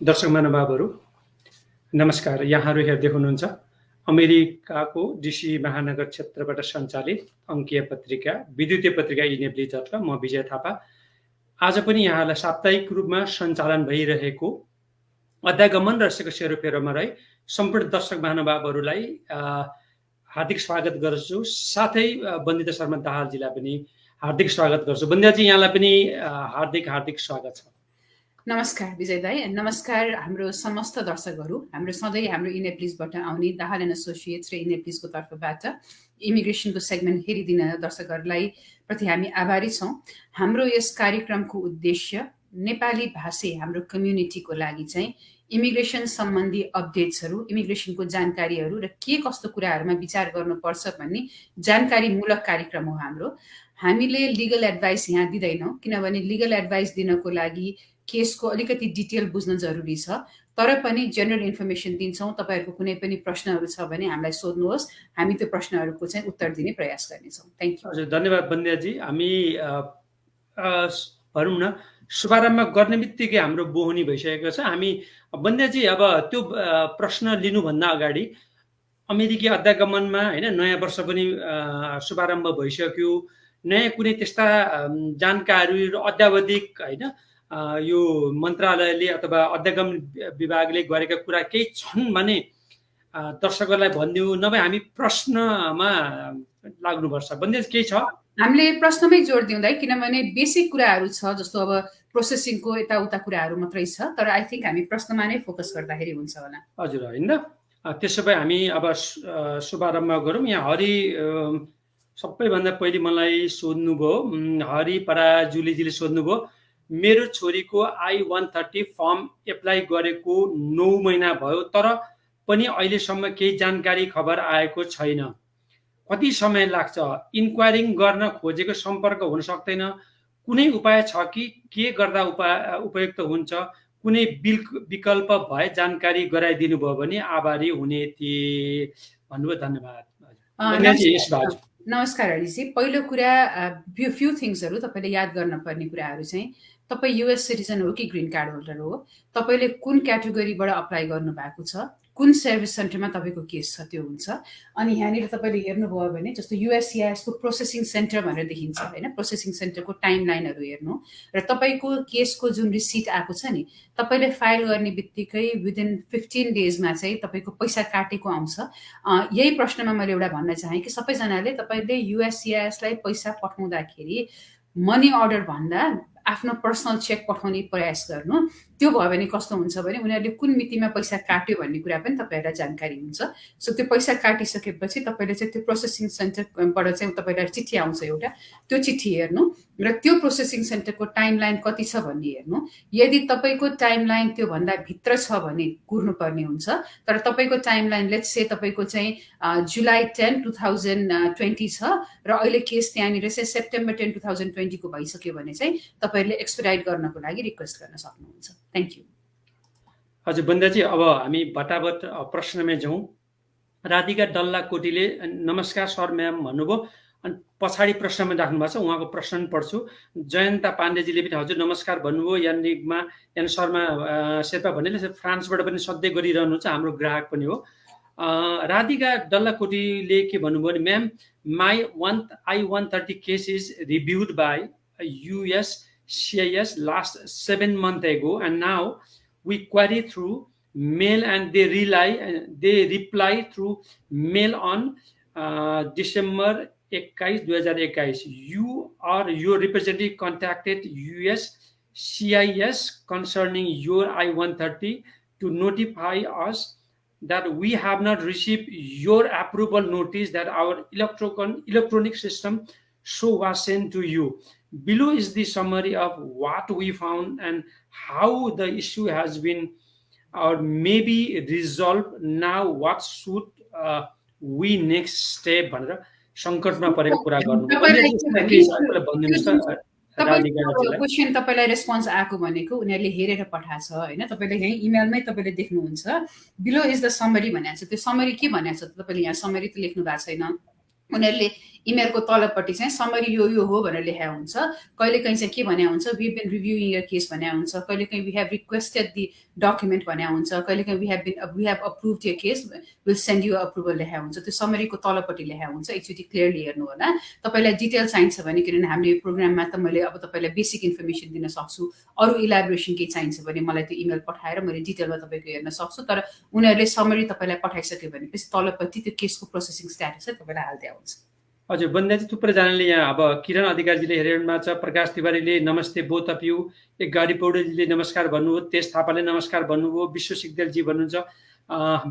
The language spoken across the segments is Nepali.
दर्शक महानुभावहरू नमस्कार। यहाँहरू हेर्दै हुनुहुन्छ अमेरिकाको डिसी महानगर क्षेत्रबाट सञ्चालित अङ्कीय पत्रिका विद्युतीय पत्रिका इनेब्लिजबाट म विजय थापा। आज पनि यहाँलाई साप्ताहिक रूपमा सञ्चालन भइरहेको अध्यागमन र सेरोफेरोमा रही सम्पूर्ण दर्शक महानुभावहरूलाई हार्दिक स्वागत गर्छु। साथै बन्दिता शर्मा दाहालजीलाई पनि हार्दिक स्वागत गर्छु। बन्दिताजी, यहाँलाई पनि हार्दिक स्वागत छ। नमस्कार विजय दाई, नमस्कार हाम्रो समस्त दर्शकहरू। हाम्रो सधैँ हाम्रो इनेप्लिजबाट आउने दाहाल एन्ड एसोसिएट्स र इनेप्लिजको तर्फबाट इमिग्रेसनको सेगमेन्ट हेरिदिन दर्शकहरूलाई प्रति हामी आभारी छौँ। हाम्रो यस कार्यक्रमको उद्देश्य नेपाली भाषी हाम्रो कम्युनिटीको लागि चाहिँ इमिग्रेसन सम्बन्धी अपडेट्सहरू, इमिग्रेसनको जानकारीहरू र के कस्तो कुराहरूमा विचार गर्नुपर्छ भन्ने जानकारीमूलक कार्यक्रम हो हाम्रो। हामीले लिगल एडभाइस यहाँ दिँदैनौँ, किनभने लिगल एडभाइस दिनको लागि केसको अलिकति डिटेल बुझ्न जरुरी छ। तर पनि जेनरल इन्फर्मेसन दिन्छौँ। तपाईँहरूको कुनै पनि प्रश्नहरू छ भने हामीलाई सोध्नुहोस्, हामी त्यो प्रश्नहरूको चाहिँ उत्तर दिने प्रयास गर्नेछौँ। Thank you. हजुर, धन्यवाद बन्दियाजी। हामी भनौँ न शुभारम्भ गर्ने बित्तिकै हाम्रो बोहनी भइसकेको छ। हामी बन्दियाजी अब त्यो प्रश्न लिनुभन्दा अगाडि अमेरिकी अध्यागमनमा होइन नयाँ वर्ष पनि शुभारम्भ भइसक्यो। नयाँ कुनै त्यस्ता जानकारी र अद्यावधिक होइन यो मन्त्रालयले अथवा अध्यागमन विभागले गरेका कुरा केही छन् भने दर्शकहरूलाई भनिदिऊ, नभए हामी प्रश्नमा लाग्नुपर्छ। बन्देज केही छ? हामीले प्रश्नमै जोड दिउँदै, किनभने बेसिक कुराहरू छ, जस्तो अब प्रोसेसिङको यताउता कुराहरू मात्रै छ। तर आई थिङ्क हामी प्रश्नमा नै फोकस गर्दाखेरि हुन्छ होला। हजुर, होइन त्यसो भए हामी अब शुभारम्भ गरौँ। यहाँ हरि सबैभन्दा पहिले मलाई सोध्नुभयो, हरि पराजुलीजीले सोध्नुभयो, मेरो छोरीको I-130 फर्म एप्लाई गरेको 9 महिना भयो, तर पनि अहिलेसम्म केही जानकारी खबर आएको छैन। कति समय लाग्छ? इन्क्वायरिङ गर्न खोजेको सम्पर्क हुन सक्दैन? कुनै उपाय छ कि के गर्दा उपयुक्त हुन्छ? कुनै विकल्प भए जानकारी गराइदिनु भयो भने आभारी हुने थिए भन्नुभयो। धन्यवाद। नमस्कार हरिजी। पहिलो कुरा, फ्यु थिङ्सहरू तपाईँले याद गर्नुपर्ने कुराहरू चाहिँ, तपाईँ युएस सिटिजन हो कि ग्रिन कार्ड होल्डर हो, तपाईँले कुन क्याटेगोरीबाट अप्लाई गर्नुभएको छ, कुन सर्भिस सेन्टरमा तपाईँको केस छ त्यो हुन्छ। अनि यहाँनिर तपाईँले हेर्नुभयो भने जस्तो युएससिआइएसको प्रोसेसिङ सेन्टर भनेर देखिन्छ होइन, प्रोसेसिङ सेन्टरको टाइम लाइनहरू हेर्नु र तपाईँको केसको जुन रिसिट आएको छ नि, तपाईँले फाइल गर्ने बित्तिकै विदिन 15 डेजमा चाहिँ तपाईँको पैसा काटेको आउँछ। यही प्रश्नमा मैले एउटा भन्न चाहेँ कि सबैजनाले तपाईँले युएससिआइएसलाई पैसा पठाउँदाखेरि मनी अर्डर भन्दा आफ्नो पर्सनल चेक पठाउने प्रयास गर्नु। त्यो भयो भने कस्तो हुन्छ भने उनीहरूले कुन मितिमा पैसा काट्यो भन्ने कुरा पनि तपाईँहरूलाई जानकारी हुन्छ। सो त्यो पैसा काटिसकेपछि तपाईँले चाहिँ त्यो प्रोसेसिङ सेन्टरबाट चाहिँ तपाईँलाई चिठी आउँछ एउटा, त्यो चिठी हेर्नु र त्यो प्रोसेसिङ सेन्टरको टाइम लाइन कति छ भन्ने हेर्नु। यदि तपाईँको टाइम लाइन त्योभन्दा भित्र छ भने कुर्नुपर्ने हुन्छ। तर तपाईँको टाइम लाइन लेट्स से तपाईँको चाहिँ जुलाई 10, 2020 छ र अहिले केस त्यहाँनिर चाहिँ सेप्टेम्बर 10, 2020 को भइसक्यो भने चाहिँ तपाईँहरूले एक्सपेडाइट गर्नको लागि रिक्वेस्ट गर्न सक्नुहुन्छ। Thank you. हजुर बन्दाजी, अब हामी भटाभट प्रश्नमै जाउँ। राधिका डल्लाकोटीले नमस्कार सर म्याम भन्नुभयो, अनि पछाडि प्रश्नमा राख्नु भएको छ, उहाँको प्रश्न पढ्छु। जयन्ता पाण्डेजीले पनि हजुर नमस्कार भन्नुभयो। यान शर्मा शेर्पा भन्ने फ्रान्सबाट पनि सधैँ गरिरहनुहुन्छ, हाम्रो ग्राहक पनि हो। राधिका डल्लाकोटीले के भन्नुभयो भने, ma'am my I-130 case is reviewed by USCIS last 7 months ago, and now we query through mail and they reply through mail on December 21, 2021. You or your representative contacted USCIS concerning your I-130 to notify us that we have not received your approval notice that our electronic system show was sent to you. Below is the summary of what we found and how the issue has been or maybe resolved. Now what should we next step भनेर संकटमा परेको कुरा गर्नु। क्वेसन तपाईँलाई रेस्पोन्स आएको भनेको उनीहरूले हेरेर पठाएको छ होइन, तपाईँले यहीँ इमेलमै तपाईँले देख्नुहुन्छ। बिलो इज द समरी भनेको छ। त्यो समरी के भनेको छ त? तपाईँले यहाँ समरी त लेख्नु भएको छैन। उनीहरूले इमेलको तलपट्टि चाहिँ समरी यो हो भनेर लेखा हुन्छ, कहिलेकाहीँ चाहिँ के भने हुन्छ, we been reviewing your case भने हुन्छ, कहिलेकाहीँ we have requested the document भने हुन्छ, कहिलेकाहीँ we have approved your case, will send you approval लेखा हुन्छ। त्यो समरीको तलपट्टि लेखा हुन्छ, एकचोटि क्लियरली हेर्नु होला। तपाईँलाई डिटेल चाहिन्छ भने, किनभने हामीले प्रोग्राममा त मैले अब तपाईँलाई बेसिक इन्फर्मेसन दिन सक्छु, अरू इलाबोरेसन केही चाहिन्छ भने मलाई त्यो इमेल पठाएर मैले डिटेलमा तपाईँको हेर्न सक्छु। तर उनीहरूले समरी तपाईँलाई पठाइसक्यो भनेपछि तलपट्टि त्यो केसको प्रोसेसिङ स्ट्याटस चाहिँ तपाईँलाई हाल्दै हुन्छ। हजुर, बन्दाजी थुप्रैजनाले यहाँ अब किरण अधिकारीजीले हेरेरमा छ, प्रकाश तिवारीले नमस्ते बोथ अफ यू, एक गाडी पौडेलजीले नमस्कार भन्नुभयो, तेज थापाले नमस्कार भन्नुभयो, विश्व सिग्देलजी भन्नुहुन्छ,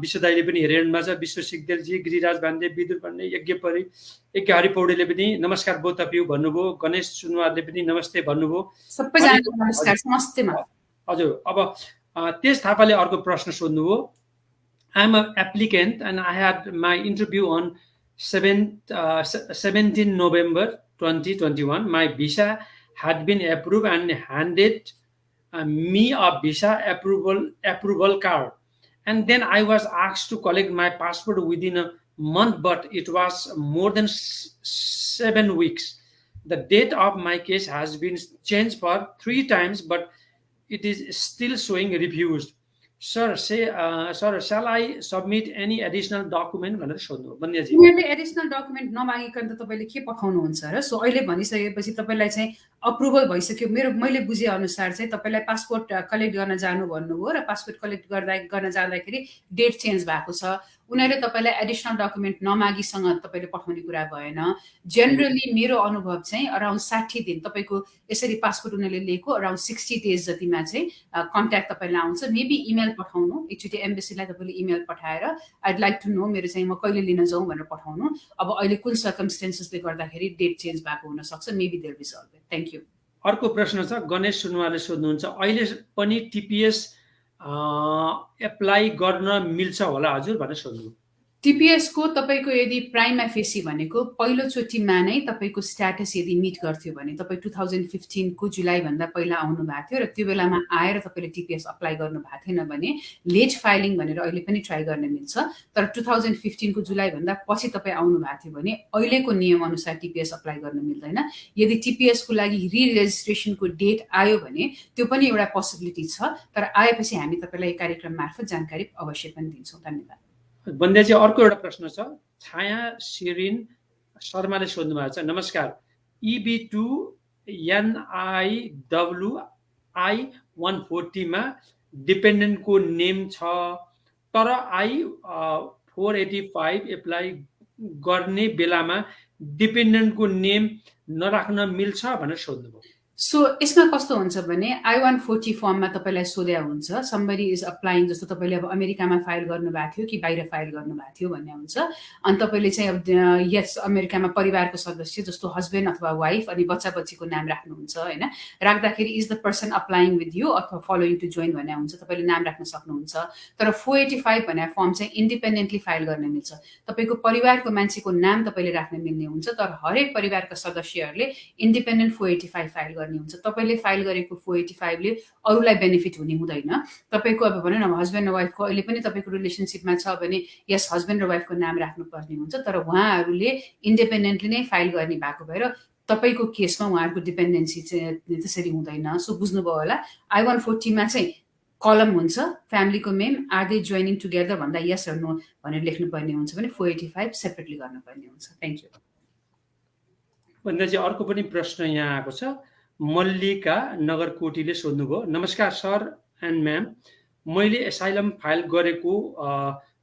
विश्व दाईले पनि हेरेनमा छ, विश्व सिग्देलजी, गिरिराज भान्डे, विदुर भान्डे, यज्ञ परि, एक गाडी पौडेलले पनि नमस्कार बोथ अफ यू भन्नुभयो, गणेश सुनवारले पनि नमस्ते भन्नुभयो, सबैजनाको नमस्कार, नमस्तेमा। हजुर, अब तेज थापाले अर्को प्रश्न सोध्नुभयो, I am a applicant and I had my interview on 17 November 2021. My visa had been approved and handed me a visa approval card. And then I was asked to collect my passport within a month, but it was more than 7 weeks. The date of my case has been changed for 3 times, but it is still showing refused. Sir, shall I submit any additional document? भनेर सोध्नु बन्याजी। उनीहरूले एडिसनल डकुमेन्ट नमागिकन त तपाईँले के पठाउनुहुन्छ र? सो अहिले भनिसकेपछि तपाईँलाई चाहिँ अप्रुभल भइसक्यो। मैले बुझे अनुसार चाहिँ तपाईँलाई पासपोर्ट कलेक्ट गर्न जानु भन्नुभयो र पासपोर्ट कलेक्ट गर्न जाँदाखेरि डेट चेन्ज भएको छ। उनीहरूले तपाईँलाई एडिसनल डकुमेन्ट नमागिसँग तपाईँले पठाउने कुरा भएन। जेनरली मेरो अनुभव चाहिँ अराउन्ड 60 दिन तपाईँको यसरी पासपोर्ट उनीहरूले लिएको अराउन्ड 60 डेज जतिमा चाहिँ कन्ट्याक्ट तपाईँलाई आउँछ। मेबी इमेल पठाउनु, एकचोटि एम्बेसीलाई तपाईँले इमेल पठाएर आइड लाइक टु नो, मेरो चाहिँ म कहिले लिन जाउँ भनेर पठाउनु। अब अहिले कुन सर्कमस्टेन्सेसले गर्दाखेरि डेट चेन्ज भएको हुनसक्छ, maybe there be solve. Thank you. अर्को प्रश्न छ, गणेश सुनवारले सोध्नुहुन्छ, अहिले पनि टिपीएस एप्लाई गर्न मिल्छ होला हजुर भनेर सोध्नु। टिपीएस को तपाईँको यदि प्राइमा फेसी भनेको पहिलोचोटिमा नै तपाईँको स्ट्याटस यदि मिट गर्थ्यो भने तपाईँ 2015 को जुलाईभन्दा पहिला आउनु भएको थियो र त्यो बेलामा आएर तपाईँले टिपीएस अप्लाई गर्नु भएको थिएन भने लेट फाइलिङ भनेर अहिले पनि ट्राई गर्न मिल्छ। तर 2015 को जुलाईभन्दा पछि तपाईँ आउनु भएको थियो भने अहिलेको नियम अनुसार टिपीएस अप्लाई गर्न मिल्दैन। यदि टिपीएस को लागि रिरेजिस्ट्रेसनको डेट आयो भने त्यो पनि एउटा पोसिबिलिटी छ, तर आएपछि हामी तपाईँलाई कार्यक्रम मार्फत जानकारी अवश्य पनि दिन्छौँ। धन्यवाद। बन्देजी, अर्को एउटा प्रश्न छ, छाया शिरिन शर्माले सोध्नु भएको छ, नमस्कार, EB2 NIWI 140 मा डिपेन्डेन्टको नेम छ, तर I-485 एप्लाई गर्ने बेलामा डिपेन्डेन्टको नेम नराख्न मिल्छ भनेर सोध्नुभयो। सो यसमा कस्तो हुन्छ भने I-140 फर्ममा तपाईँलाई सोध्या हुन्छ, समबडी इज अप्लाइङ, जस्तो तपाईँले अब अमेरिकामा फाइल गर्नुभएको थियो कि बाहिर फाइल गर्नुभएको थियो भन्ने हुन्छ। अनि तपाईँले चाहिँ अब यस अमेरिकामा परिवारको सदस्य जस्तो हस्बेन्ड अथवा वाइफ अनि बच्चा बच्चीको नाम राख्नुहुन्छ होइन। राख्दाखेरि is the person applying with you अथवा फलोइङ टु जोइन भन्ने हुन्छ, तपाईँले नाम राख्न सक्नुहुन्छ। तर 485 भन्ने फर्म चाहिँ इन्डिपेन्डेन्टली फाइल गर्न मिल्छ। तपाईँको परिवारको मान्छेको नाम तपाईँले राख्न मिल्ने हुन्छ, तर हरेक परिवारका सदस्यहरूले इन्डिपेन्डेन्ट 485 फाइल गर्ने हुन्छ। तपाईँले फाइल गरेको 485 ले अरूलाई बेनिफिट हुने हुँदैन। तपाईँको अब भनौँ न हस्बेन्ड र वाइफको अहिले पनि तपाईँको रिलेसनसिपमा छ भने यस हस्बेन्ड र वाइफको नाम राख्नुपर्ने हुन्छ, तर उहाँहरूले इन्डिपेन्डेन्टली नै फाइल गर्ने भएको भएर तपाईँको केसमा उहाँहरूको डिपेन्डेन्सी चाहिँ त्यसरी हुँदैन। सो बुझ्नुभयो होला। I-140 मा चाहिँ कलम हुन्छ फ्यामिलीको name, are they joining together भन्दा यस अर नो भनेर लेख्नुपर्ने हुन्छ भने 485 सेपरेटली गर्नुपर्ने हुन्छ। Thank you. भन्दा चाहिँ अर्को पनि प्रश्न यहाँ आएको छ, मल्लिका नगरकोटीले सोध्नुभयो, नमस्कार सर एन्ड म्याम, मैले एसाइलम फाइल गरेको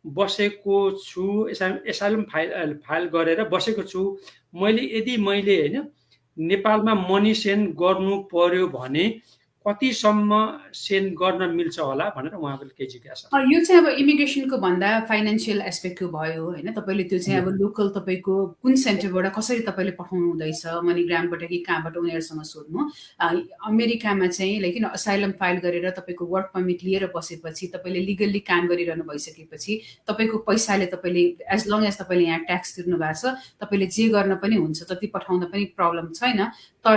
बसेको छु, एसाइलम फाइल गरेर बसेको छु। यदि मैले होइन नेपालमा मनी सेन्ड गर्नु पर्यो भने कतिसम्म सेन्ड गर्न मिल्छ होला भनेर उहाँको केही जिज्ञासा। यो चाहिँ अब इमिग्रेसनको भन्दा फाइनेन्सियल एस्पेक्टको भयो होइन। तपाईँले त्यो चाहिँ अब लोकल तपाईँको कुन सेन्टरबाट कसरी तपाईँले पठाउनु हुँदैछ, मनीग्रामबाट कि कहाँबाट उनीहरूसँग सोध्नु। अमेरिकामा चाहिँ लाइक असाइलम फाइल गरेर तपाईँको वर्क पर्मिट लिएर बसेपछि तपाईँले लिगल्ली काम गरिरहनु भइसकेपछि तपाईँको पैसाले तपाईँले एज लङ एज तपाईँले यहाँ ट्याक्स तिर्नु भएको छ तपाईँले जे गर्न पनि हुन्छ, जति पठाउँदा पनि प्रब्लम छैन। तर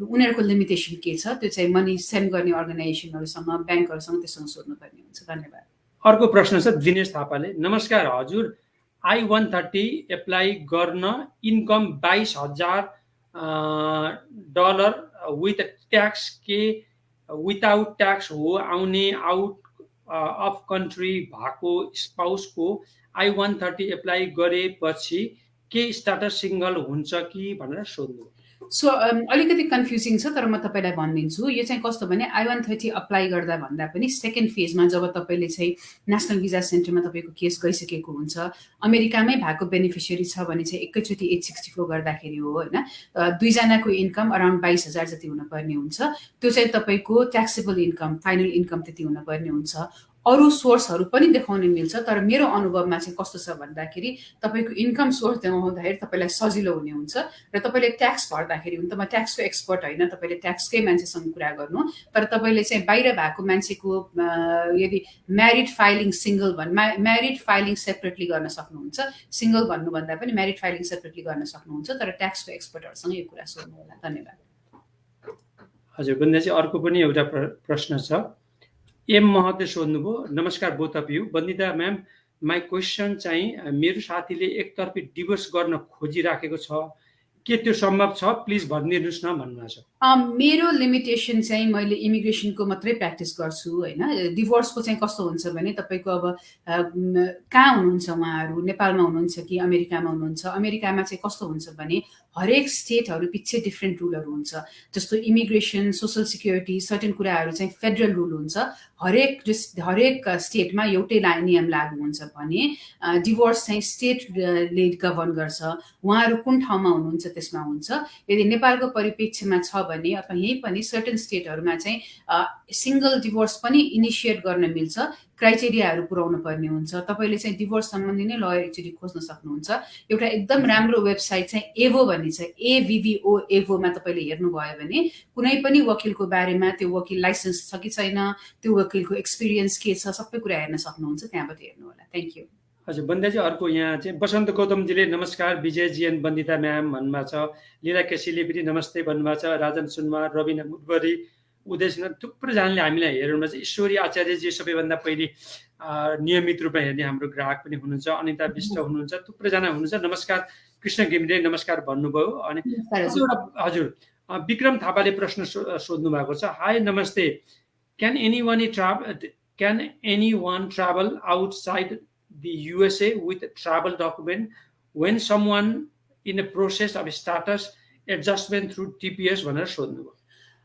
उनीहरूको लिमिटेसन के छ त्यो चाहिँ मनी सेन्ड गर्ने अर्गनाइजेसनहरूसँग ब्याङ्कहरूसँग त्योसँग सोध्नुपर्ने हुन्छ। धन्यवाद। अर्को प्रश्न छ दिनेश थापाले, नमस्कार हजुर, I-130 एप्लाई गर्न इन्कम $22,000 विथ ट्याक्स के विदाउट ट्याक्स हो आउने आउट अफ कन्ट्री भएको स्पाउसको I-130 एप्लाई गरेपछि के स्ट्याटस सिङ्गल हुन्छ कि भनेर सोध्नु। सो अलिकति कन्फ्युजिङ छ, तर म तपाईँलाई भनिदिन्छु। यो चाहिँ कस्तो भने I-130 अप्लाई गर्दा भन्दा पनि सेकेन्ड फेजमा जब तपाईँले चाहिँ नेसनल भिजा सेन्टरमा तपाईँको केस गइसकेको हुन्छ, अमेरिकामै भएको बेनिफिसियरी छ भने चाहिँ एकैचोटि 864 गर्दाखेरि हो होइन, दुईजनाको इन्कम अराउन्ड 22,000 जति हुनुपर्ने हुन्छ। त्यो चाहिँ तपाईँको ट्याक्सेबल इन्कम, फाइनल इन्कम त्यति हुनुपर्ने हुन्छ। अरू सोर्सहरू पनि देखाउन मिल्छ, तर मेरो अनुभवमा चाहिँ कस्तो छ भन्दाखेरि तपाईँको इन्कम सोर्स देखाउँदाखेरि तपाईँलाई सजिलो हुने हुन्छ र तपाईँले ट्याक्स भर्दाखेरि हुन त म ट्याक्सको एक्सपर्ट होइन, तपाईँले ट्याक्सकै मान्छेसँग कुरा गर्नु, तर तपाईँले चाहिँ बाहिर भएको मान्छेको यदि married filing single married filing separately गर्न सक्नुहुन्छ, सिङ्गल भन्नुभन्दा पनि म्यारिड फाइलिङ सेपरेटली गर्न सक्नुहुन्छ, तर ट्याक्सको एक्सपर्टहरूसँग यो कुरा सोध्नु होला। धन्यवाद। हजुर बन्देजी, अर्को पनि एउटा प्रश्न छ। एम महतले सोध्नुभयो, नमस्कार both of you. Bandita ma'am, my question चाहिँ मेरो साथीले एकतर्फी डिभोर्स गर्न खोजिराखेको छ, के त्यो सम्भव छ? प्लिज भनिदिनुहोस् न भन्नुभएको छ। मेरो लिमिटेसन चाहिँ मैले इमिग्रेसनको मात्रै प्र्याक्टिस गर्छु होइन। डिभोर्सको चाहिँ कस्तो हुन्छ भने तपाईँको अब कहाँ हुनुहुन्छ उहाँहरू, नेपालमा हुनुहुन्छ कि अमेरिकामा हुनुहुन्छ? अमेरिकामा चाहिँ कस्तो हुन्छ भने हरेक स्टेटहरू पछि डिफ्रेन्ट रुलहरू हुन्छ। जस्तो इमिग्रेसन, सोसल सिक्युरिटी, सर्टेन कुराहरू चाहिँ फेडरल रुल हुन्छ, हरेक स्टेटमा एउटै नियम लागू हुन्छ भने डिभोर्स चाहिँ स्टेटले गभर्न गर्छ, उहाँहरू कुन ठाउँमा हुनुहुन्छ त्यसमा हुन्छ। यदि नेपालको परिप्रेक्ष्यमा छ भने अथवा यहीँ पनि सर्टेन स्टेटहरूमा चाहिँ सिङ्गल डिभोर्स पनि इनिसिएट गर्न मिल्छ, क्राइटेरियाहरू पुऱ्याउनु पर्ने हुन्छ। तपाईँले चाहिँ डिभोर्स सम्बन्धी नै लयर एकचोटि खोज्न सक्नुहुन्छ। एउटा एकदम राम्रो वेबसाइट चाहिँ एभो भन्ने छ, AVVO, एभोमा तपाईँले हेर्नुभयो भने कुनै पनि वकिलको बारेमा, त्यो वकिल लाइसेन्स छ कि छैन, त्यो वकिलको एक्सपिरियन्स के छ, सबै कुरा हेर्न सक्नुहुन्छ, त्यहाँबाट हेर्नु होला। Thank you. हजुर बन्दाजी, अर्को यहाँ चाहिँ बसन्त गौतमजीले नमस्कार विजयजी एन बन्दिता म्याम भन्नुभएको छ। लीला केसीले पनि नमस्ते भन्नुभएको छ। राजन सुनमार, रविना मुटबरी, उदयसिंह, थुप्रैजनाले हामीलाई हेर्नुमा चाहिँ ईश्वरी आचार्यजी सबैभन्दा पहिले नियमित रूपमा हेर्ने हाम्रो ग्राहक पनि हुनुहुन्छ। अनिता विष्ट हुनुहुन्छ, थुप्रैजना हुनुहुन्छ। नमस्कार कृष्ण घिमिरे नमस्कार भन्नुभयो। अनि हजुर विक्रम थापाले प्रश्न सोध्नु भएको छ। हाई नमस्ते, can anyone travel outside the USA with travel document when someone in a process of status adjustment through TPS भनेर सोध्नुभयो।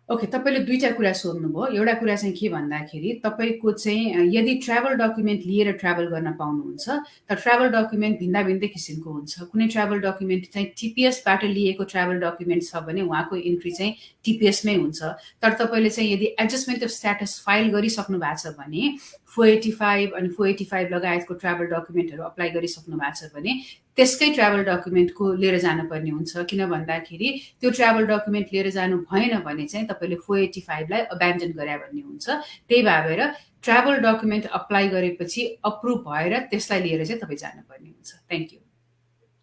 ओके, तपाईँले दुईवटा कुरा सोध्नुभयो। एउटा कुरा चाहिँ के भन्दाखेरि तपाईँको चाहिँ यदि ट्राभल डकुमेन्ट लिएर ट्राभल गर्न पाउनुहुन्छ, तर ट्राभल डकुमेन्ट भिन्दा भिन्दै किसिमको हुन्छ। कुनै ट्राभल डकुमेन्ट चाहिँ TPSबाट लिएको ट्राभल डकुमेन्ट छ भने उहाँको इन्ट्री चाहिँ TPSमै हुन्छ। तर तपाईँले चाहिँ यदि एडजस्टमेन्ट अफ स्ट्याटस फाइल गरिसक्नु भएको छ भने 485 अनि 485 लगायतको ट्राभल डकुमेन्टहरू अप्लाई गरिसक्नु भएको छ भने त्यसकै ट्राभल डकुमेन्टको लिएर जानुपर्ने हुन्छ। किन भन्दाखेरि त्यो ट्राभल डकुमेन्ट लिएर जानु भएन भने चाहिँ तपाईँले 485लाई अब्यान्डन गरे भन्ने हुन्छ। त्यही भएर ट्राभल डकुमेन्ट अप्लाई गरेपछि अप्रुभ भएर त्यसलाई लिएर चाहिँ तपाईँ जानुपर्ने हुन्छ। Thank you.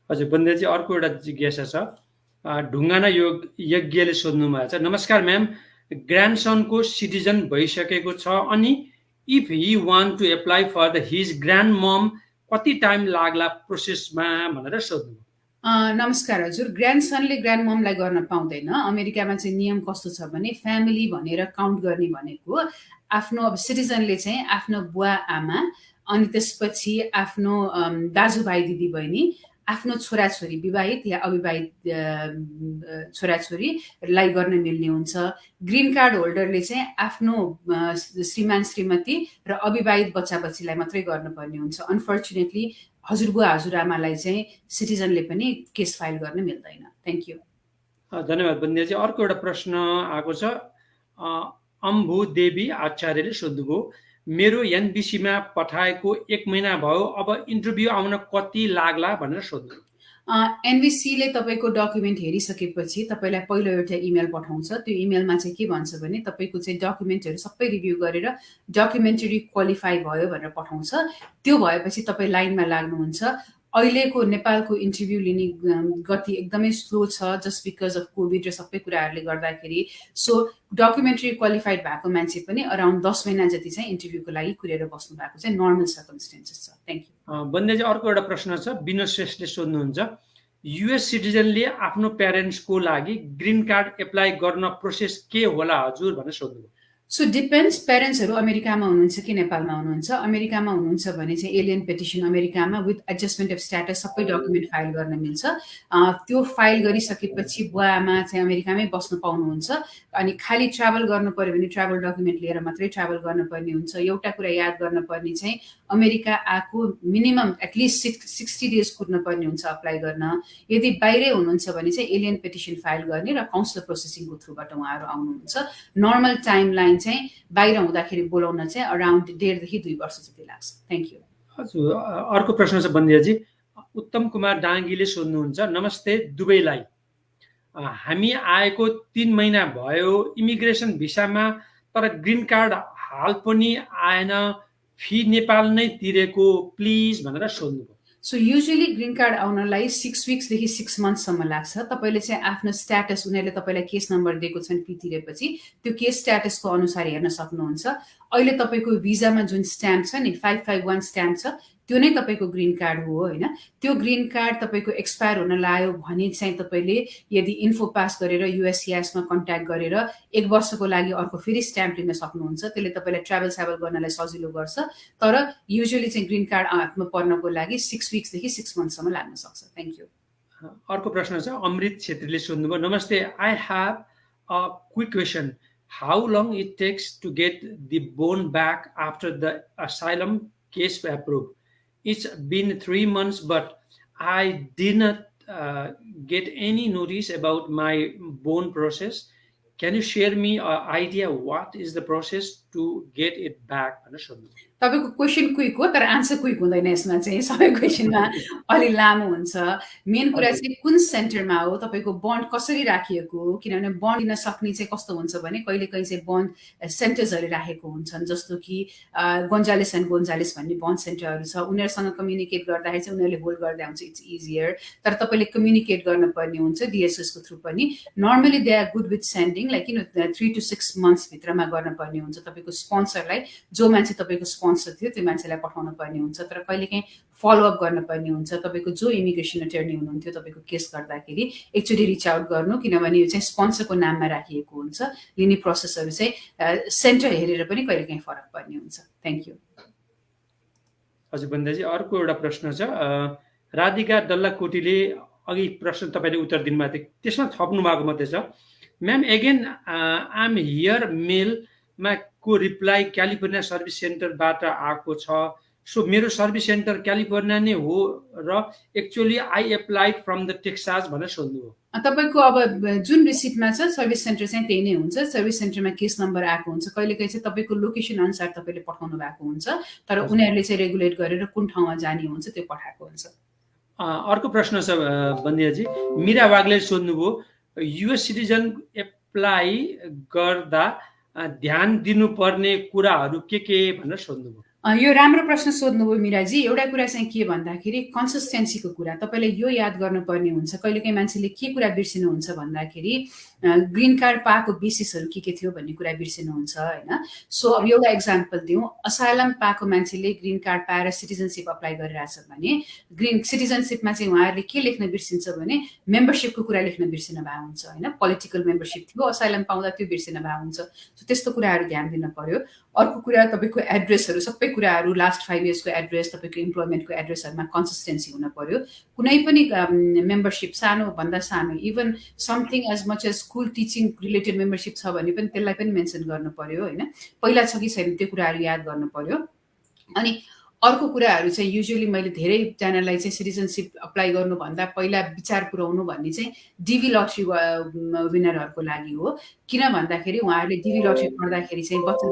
हजुर बन्देजी, अर्को एउटा जिज्ञासा छ। ढुङ्गाना यज्ञले सोध्नु भएको छ। नमस्कार म्याम, ग्रान्डसनको सिटिजन भइसकेको छ अनि if he want to apply for his grand mom कति टाइम लाग्ला प्रोसेसमा भनेर सोध्नु। नमस्कार हजुर, ग्रान्डसनले ग्रान्ड ममलाई गर्न पाउँदैन। अमेरिकामा चाहिँ नियम कस्तो छ भने फ्यामिली भनेर काउन्ट गर्ने भनेको आफ्नो अब सिटिजनले चाहिँ आफ्नो बुवा आमा अनि त्यसपछि आफ्नो दाजुभाइ दिदीबहिनी, आफ्नो छोराछोरी विवाहित या अविवाहित छोराछोरीलाई गर्न मिल्ने हुन्छ। ग्रिन कार्ड होल्डरले चाहिँ आफ्नो श्रीमान श्रीमती र अविवाहित बच्चा बच्चीलाई मात्रै गर्नुपर्ने हुन्छ। अनफर्चुनेटली हजुरबुवा हजुरआमालाई चाहिँ सिटिजनले पनि केस फाइल गर्न मिल्दैन। Thank you. धन्यवाद बन्दियाजी। अर्को एउटा प्रश्न आएको छ। अम्भु देवी आचार्यले सोध्नुभयो, मेरो एनबिसीमा पठाएको 1 महिना भयो, अब इन्टरभ्यू आउन कति लाग्ला भनेर सोध्नु। एनबिसीले तपाईँको डकुमेन्ट हेरिसकेपछि तपाईँलाई पहिलो एउटा इमेल पठाउँछ। त्यो इमेलमा चाहिँ के भन्छ भने तपाईँको चाहिँ डकुमेन्टहरू सबै रिभ्यू गरेर डकुमेन्टरी क्वालिफाई भयो भनेर पठाउँछ। त्यो भएपछि तपाईँ लाइनमा लाग्नुहुन्छ। अहिलेको नेपालको इन्टरभ्यू लिने गति एकदमै स्लो छ जस्ट बिकज अफ कोभिड र सबै कुराहरूले गर्दाखेरि। सो डकुमेन्ट्री क्वालिफाइड भएको मान्छे पनि अराउन्ड 10 महिना जति चाहिँ इन्टरभ्यूको लागि कुरेर बस्नु भएको चाहिँ नर्मल सर्कमस्टेन्सेस छ। Thank you. बन्देजी अर्को एउटा प्रश्न छ, विनोद श्रेष्ठले सोध्नुहुन्छ, युएस सिटिजनले आफ्नो प्यारेन्ट्सको लागि ग्रिन कार्ड एप्लाई गर्न प्रोसेस के होला हजुर भनेर सोध्नुभयो। सो डिपेन्ड्स, प्यारेन्ट्सहरू अमेरिकामा हुनुहुन्छ कि नेपालमा हुनुहुन्छ। अमेरिकामा हुनुहुन्छ भने चाहिँ एलियन पेटिसन अमेरिकामा विथ एडजस्टमेन्ट अफ स्ट्याटस सबै डकुमेन्ट फाइल गर्न मिल्छ। त्यो फाइल गरिसकेपछि बुवा आमा चाहिँ अमेरिकामै बस्न पाउनुहुन्छ। अनि खालि ट्राभल गर्नु पर्यो भने ट्राभल डकुमेन्ट लिएर मात्रै ट्राभल गर्नुपर्ने हुन्छ। एउटा कुरा याद गर्नुपर्ने चाहिँ अमेरिका आएको मिनिमम एटलिस्ट 60 डेज कुर्नुपर्ने हुन्छ अप्लाई गर्न। यदि बाहिरै हुनुहुन्छ भने चाहिँ एलियन पेटिसन फाइल गर्ने र काउन्सिलर प्रोसेसिङको थ्रुबाट उहाँहरू आउनुहुन्छ। नर्मल टाइम लाइन चाहिँ बाहिर हुँदाखेरि बोलाउन चाहिँ अराउन्ड 1.5 देखि 2 वर्ष जति लाग्छ। Thank you. हजुर अर्को प्रश्न छ बन्दियाजी, उत्तम कुमार डाङ्गीले सोध्नुहुन्छ, नमस्ते दुबईलाई, हामी आएको 3 महिना भयो इमिग्रेसन भिसामा, तर ग्रिन कार्ड हाल पनि आएन, फी नेपाल नै तिरेको प्लिज भनेर सोध्नुभयो। सो युजुअली ग्रिन कार्ड आउनलाई 6 विक्सदेखि 6 मन्थसम्म लाग्छ। तपाईँले चाहिँ आफ्नो स्ट्याटस, उनीहरूले तपाईँलाई केस नम्बर दिएको छन् फी तिरेपछि, त्यो केस स्ट्याटसको अनुसार हेर्न सक्नुहुन्छ। अहिले तपाईँको भिजामा जुन स्ट्याम्प छ नि 551 स्ट्याम्प छ, त्यो नै तपाईँको ग्रिन कार्ड हो होइन। त्यो ग्रिन कार्ड तपाईँको एक्सपायर हुन लाग्यो भने चाहिँ तपाईँले यदि इन्फो पास गरेर युएससिआइएसमा कन्ट्याक्ट गरेर 1 वर्षको लागि अर्को फेरि स्ट्याम्प लिन सक्नुहुन्छ। त्यसले तपाईँलाई ट्राभल स्याभल गर्नलाई सजिलो गर्छ। तर युजुअली चाहिँ ग्रिन कार्ड हातमा पर्नको लागि 6 विक्सदेखि 6 मन्थसम्म लाग्न सक्छ। Thank you. अर्को प्रश्न छ, अमृत छेत्रीले सोध्नुभयो, नमस्ते, I have a quick question, how long it takes to get the bond back after the asylum case approved? It's been 3 months, but I did not get any notice about my bone process. Can you share me an idea what is the process to get it back? तपाईँको क्वेसन क्विक हो तर आन्सर क्विक हुँदैन। यसमा चाहिँ सबै क्वेसनमा अलि लामो हुन्छ। मेन कुरा चाहिँ कुन सेन्टरमा हो, तपाईँको बन्ड कसरी राखिएको हो, किनभने बन्ड लिन सक्ने चाहिँ कस्तो हुन्छ भने कहिलेकाहीँ चाहिँ बन्ड सेन्टर्सहरू राखेको हुन्छन्, जस्तो कि गोन्जालेस एन्ड गोन्जालेस भन्ने बन्ड सेन्टरहरू छ। उनीहरूसँग कम्युनिकेट गर्दाखेरि चाहिँ उनीहरूले होल्ड गर्दा हुन्छ, इट्स इजियर। तर तपाईँले कम्युनिकेट गर्नुपर्ने हुन्छ डिएसएसको थ्रु पनि। Normally they are good with sending, like 3 to 6 months भित्रमा गर्नुपर्ने हुन्छ। तपाईँको स्पोन्सरलाई, जो मान्छे तपाईँको स्पोन्सर थियो त्यो मान्छेलाई पठाउनु पर्ने हुन्छ। तर कहिलेकाहीँ फलोअप गर्नुपर्ने हुन्छ। तपाईँको जो इमिग्रेसन अटर्नी हुनुहुन्थ्यो तपाईँको केस गर्दाखेरि एकचोटि रिच आउट गर्नु, किनभने यो चाहिँ स्पोन्सरको नाममा राखिएको हुन्छ। लिने प्रोसेसहरू चाहिँ सेन्टर हेरेर पनि कहिलेकाहीँ फरक पर्ने हुन्छ। Thank you. हजुर बन्दाजी अर्को एउटा प्रश्न छ, राधिका डल्लाकोटीले अघि प्रश्न तपाईँले उत्तर दिनुभएको थियो त्यसमा थप्नु भएको मात्रै छ, ma'am again I am here मेलमा को रिप्लाई क्यालिफोर्निया सर्भिस सेन्टरबाट आएको छ। सो मेरो सर्भिस सेन्टर क्यालिफोर्निया नै हो र actually I applied from the Texas भनेर सोध्नुभयो। तपाईँको अब जुन रिसिप्टमा छ सर्भिस सेन्टर चाहिँ त्यही नै हुन्छ। सर्भिस सेन्टरमा केस नम्बर आएको हुन्छ। कहिलेकाहीँ चाहिँ तपाईँको लोकेसन अनुसार तपाईँले पठाउनु भएको हुन्छ, तर उनीहरूले चाहिँ रेगुलेट गरेर कुन ठाउँमा जाने हुन्छ त्यो पठाएको हुन्छ। अर्को प्रश्न छ बन्दियाजी, मीरा वाग्ले सोध्नुभयो, युएस सिटिजन एप्लाई गर्दा ध्यान दिनुपर्ने कुराहरू के भनेर सोध्नुभयो। यो राम्रो प्रश्न सोध्नुभयो मिराजी। एउटा कुरा चाहिँ के भन्दाखेरि कन्सिस्टेन्सीको कुरा तपाईँले यो याद गर्नुपर्ने हुन्छ। कहिलेकाहीँ मान्छेले के कुरा बिर्सिनुहुन्छ भन्दाखेरि ग्रिन कार्ड पाएको बेसिसहरू के थियो भन्ने कुरा बिर्सिनुहुन्छ होइन। सो अब एउटा इक्जाम्पल दिउँ, असाइलम पाएको मान्छेले ग्रिन कार्ड पाएर सिटिजनसिप अप्लाई गरिरहेछ भने ग्रिन सिटिजनसिपमा चाहिँ उहाँहरूले के लेख्न बिर्सिन्छ भने मेम्बरसिपको कुरा लेख्न बिर्सिन भएको हुन्छ होइन। पोलिटिकल मेम्बरसिप थियो, असाइलम पाउँदा त्यो बिर्सिन भएको हुन्छ। सो त्यस्तो कुराहरू ध्यान दिन पर्यो। अर्को कुरा तपाईँको एड्रेसहरू, सबै कुराहरू लास्ट 5 yearsको एड्रेस, तपाईँको इम्प्लोइमेन्टको एड्रेसहरूमा कन्सिस्टेन्सी हुन पर्यो। कुनै पनि मेम्बरसिप सानो भन्दा सानो, even something as much as school teaching related membership छ भने पनि त्यसलाई पनि मेन्सन गर्नु पर्यो होइन। पहिला छ कि छैन त्यो कुराहरू याद गर्नु पर्यो। अनि अर्को कुराहरू चाहिँ युजुअली मैले धेरैजनालाई चाहिँ सिटिजनसिप अप्लाई गर्नुभन्दा पहिला विचार पुर्याउनु भन्ने चाहिँ डिभी लटरी विनरहरूको लागि हो। किन भन्दाखेरि उहाँहरूले डिभी लटरी पढ्दाखेरि चाहिँ बच्चा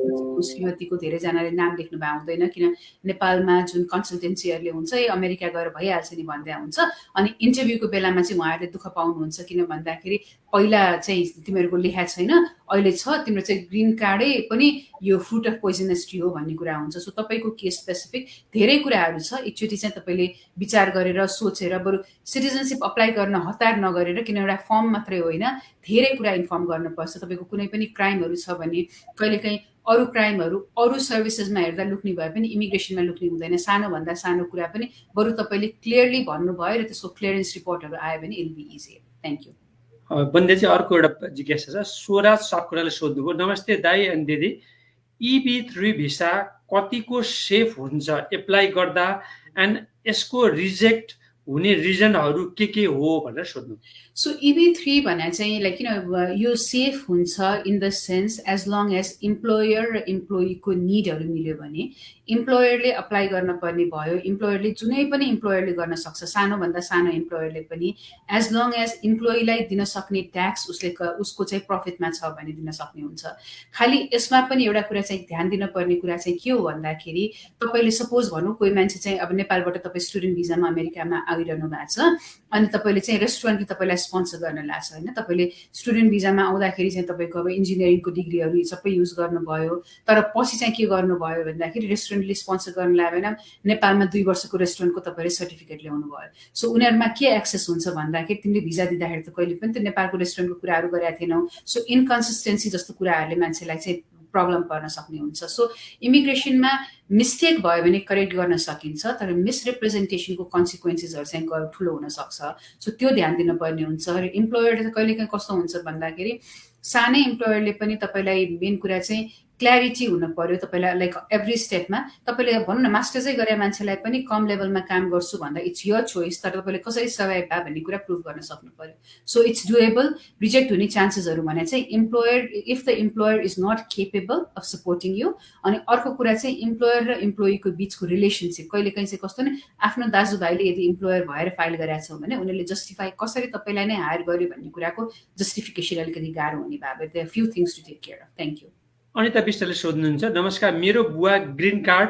श्रीमतीको धेरैजनाले नाम लेख्नु भएको हुँदैन, किन नेपालमा जुन कन्सल्टेन्सीहरूले हुन्छ अमेरिका गएर भइहाल्छ नि भन्दै हुन्छ। अनि इन्टरभ्यूको बेलामा चाहिँ उहाँहरूले दुःख पाउनुहुन्छ, किन भन्दाखेरि पहिला चाहिँ तिमीहरूको लेखा छैन, अहिले छ, तिम्रो चाहिँ ग्रिन कार्डै पनि यो फ्रुट अफ पोइजनस ट्री हो भन्ने कुरा हुन्छ। सो तपाईँको केस स्पेसिफिक धेरै कुराहरू छ, एकचोटि चाहिँ तपाईँले विचार गरेर सोचेर बरु सिटिजनसिप अप्लाई गर्न हतार नगरेर, किन एउटा फर्म मात्रै होइन धेरै कुरा इन्फर्म गर्नुपर्छ। तपाईँको कुनै पनि क्राइमहरू छ भने कहिलेकाहीँ अरू क्राइमहरू अरू सर्भिसेसमा हेर्दा लुक्ने भए पनि इमिग्रेसनमा लुक्ने हुँदैन। सानोभन्दा सानो कुरा पनि बरु तपाईँले क्लियरली भन्नुभयो र त्यसको क्लियरेन्स रिपोर्टहरू आयो भने it be easy. Thank you. Bandeji अर्को एउटा जिज्ञासा छ, स्वराज सापकोटाले सोध्नुभयो, नमस्ते दाई एन्ड दिदी, EB3 भिसा कतिको सेफ हुन्छ एप्लाई गर्दा एन्ड यसको रिजेक्ट हुने रिजनहरू के हो भनेर सोध्नु। सो EB3 भने चाहिँ लाइक यो सेफ हुन्छ in the sense as long as employer र इम्प्लोइको निडहरू मिल्यो भने इम्प्लोयरले अप्लाई गर्न पर्ने भयो। इम्प्लोयरले जुनै पनि इम्प्लोयरले गर्न सक्छ, सानोभन्दा सानो इम्प्लोयरले पनि, एज लङ एज इम्प्लोइलाई दिन सक्ने ट्याक्स उसको चाहिँ प्रफिटमा छ भने दिन सक्ने हुन्छ। खालि यसमा पनि एउटा कुरा चाहिँ ध्यान दिनुपर्ने कुरा चाहिँ के हो भन्दाखेरि तपाईँले सपोज भनौँ कोही मान्छे चाहिँ अब नेपालबाट तपाईँ स्टुडेन्ट भिजामा अमेरिकामा आइरहनु भएको छ अनि तपाईँले चाहिँ रेस्टुरेन्टले तपाईँलाई स्पोन्सर गर्न लाग्छ होइन। तपाईँले स्टुडेन्ट भिजामा आउँदाखेरि चाहिँ तपाईँको अब इन्जिनियरिङको डिग्रीहरू सबै युज गर्नुभयो, तर पछि चाहिँ के गर्नुभयो भन्दाखेरि रेस्टुरेन्टले स्पोन्सर गर्न लाग्यो नेपालमा 2 वर्षको रेस्टुरेन्टको तपाईँले सर्टिफिकेट ल्याउनु भयो। सो उनीहरूमा के एक्सेस हुन्छ भन्दाखेरि तिमीले भिजा दिँदाखेरि त कहिले पनि त नेपालको रेस्टुरेन्टको कुराहरू गरेका थिएनौ। सो इन्कन्सिस्टेन्सी जस्तो कुराहरूले मान्छेलाई चाहिँ प्रब्लम पर्न सक्ने हुन्छ। सो इमिग्रेसनमा मिस्टेक भयो भने करेक्ट गर्न सकिन्छ, तर मिसरिप्रेजेन्टेसनको कन्सिक्वेन्सेसहरू चाहिँ ठुलो हुनसक्छ। सो त्यो ध्यान दिनुपर्ने हुन्छ। र इम्प्लोयर त कहिलेकाहीँ कस्तो हुन्छ भन्दाखेरि सानै इम्प्लोयरले पनि तपाईँलाई मेन कुरा चाहिँ क्ल्यारिटी हुनु पर्यो तपाईँलाई, लाइक एभ्री स्टेपमा। तपाईँले भनौँ न मास्टर्सै गरे मान्छेलाई पनि कम लेभलमा काम गर्छु भन्दा इट्स योर चोइस, तर तपाईँले कसरी सर्भाइभ भयो भन्ने कुरा प्रुभ गर्न सक्नु पर्यो। So it's doable. रिजेक्ट हुने चान्सेसहरू भने चाहिँ employer, if the employer is not capable of supporting you. अनि अर्को कुरा चाहिँ इम्प्लोयर र इम्प्लोइको बिचको रिलेसनसिप। कहिलेकाहीँ चाहिँ कस्तो नि आफ्नो दाजुभाइले यदि इम्प्लोयर भएर फाइल गरेका छौँ भने उनीहरूले जस्टिफाई कसरी तपाईँलाई नै हायर गर्यो भन्ने कुराको जस्टिफिकेसन अलिकति गाह्रो हुने भयो। There are few things to take care of. Thank you. Anita विष्टले सोध्नुहुन्छ, नमस्कार, मेरो बुवा ग्रिन कार्ड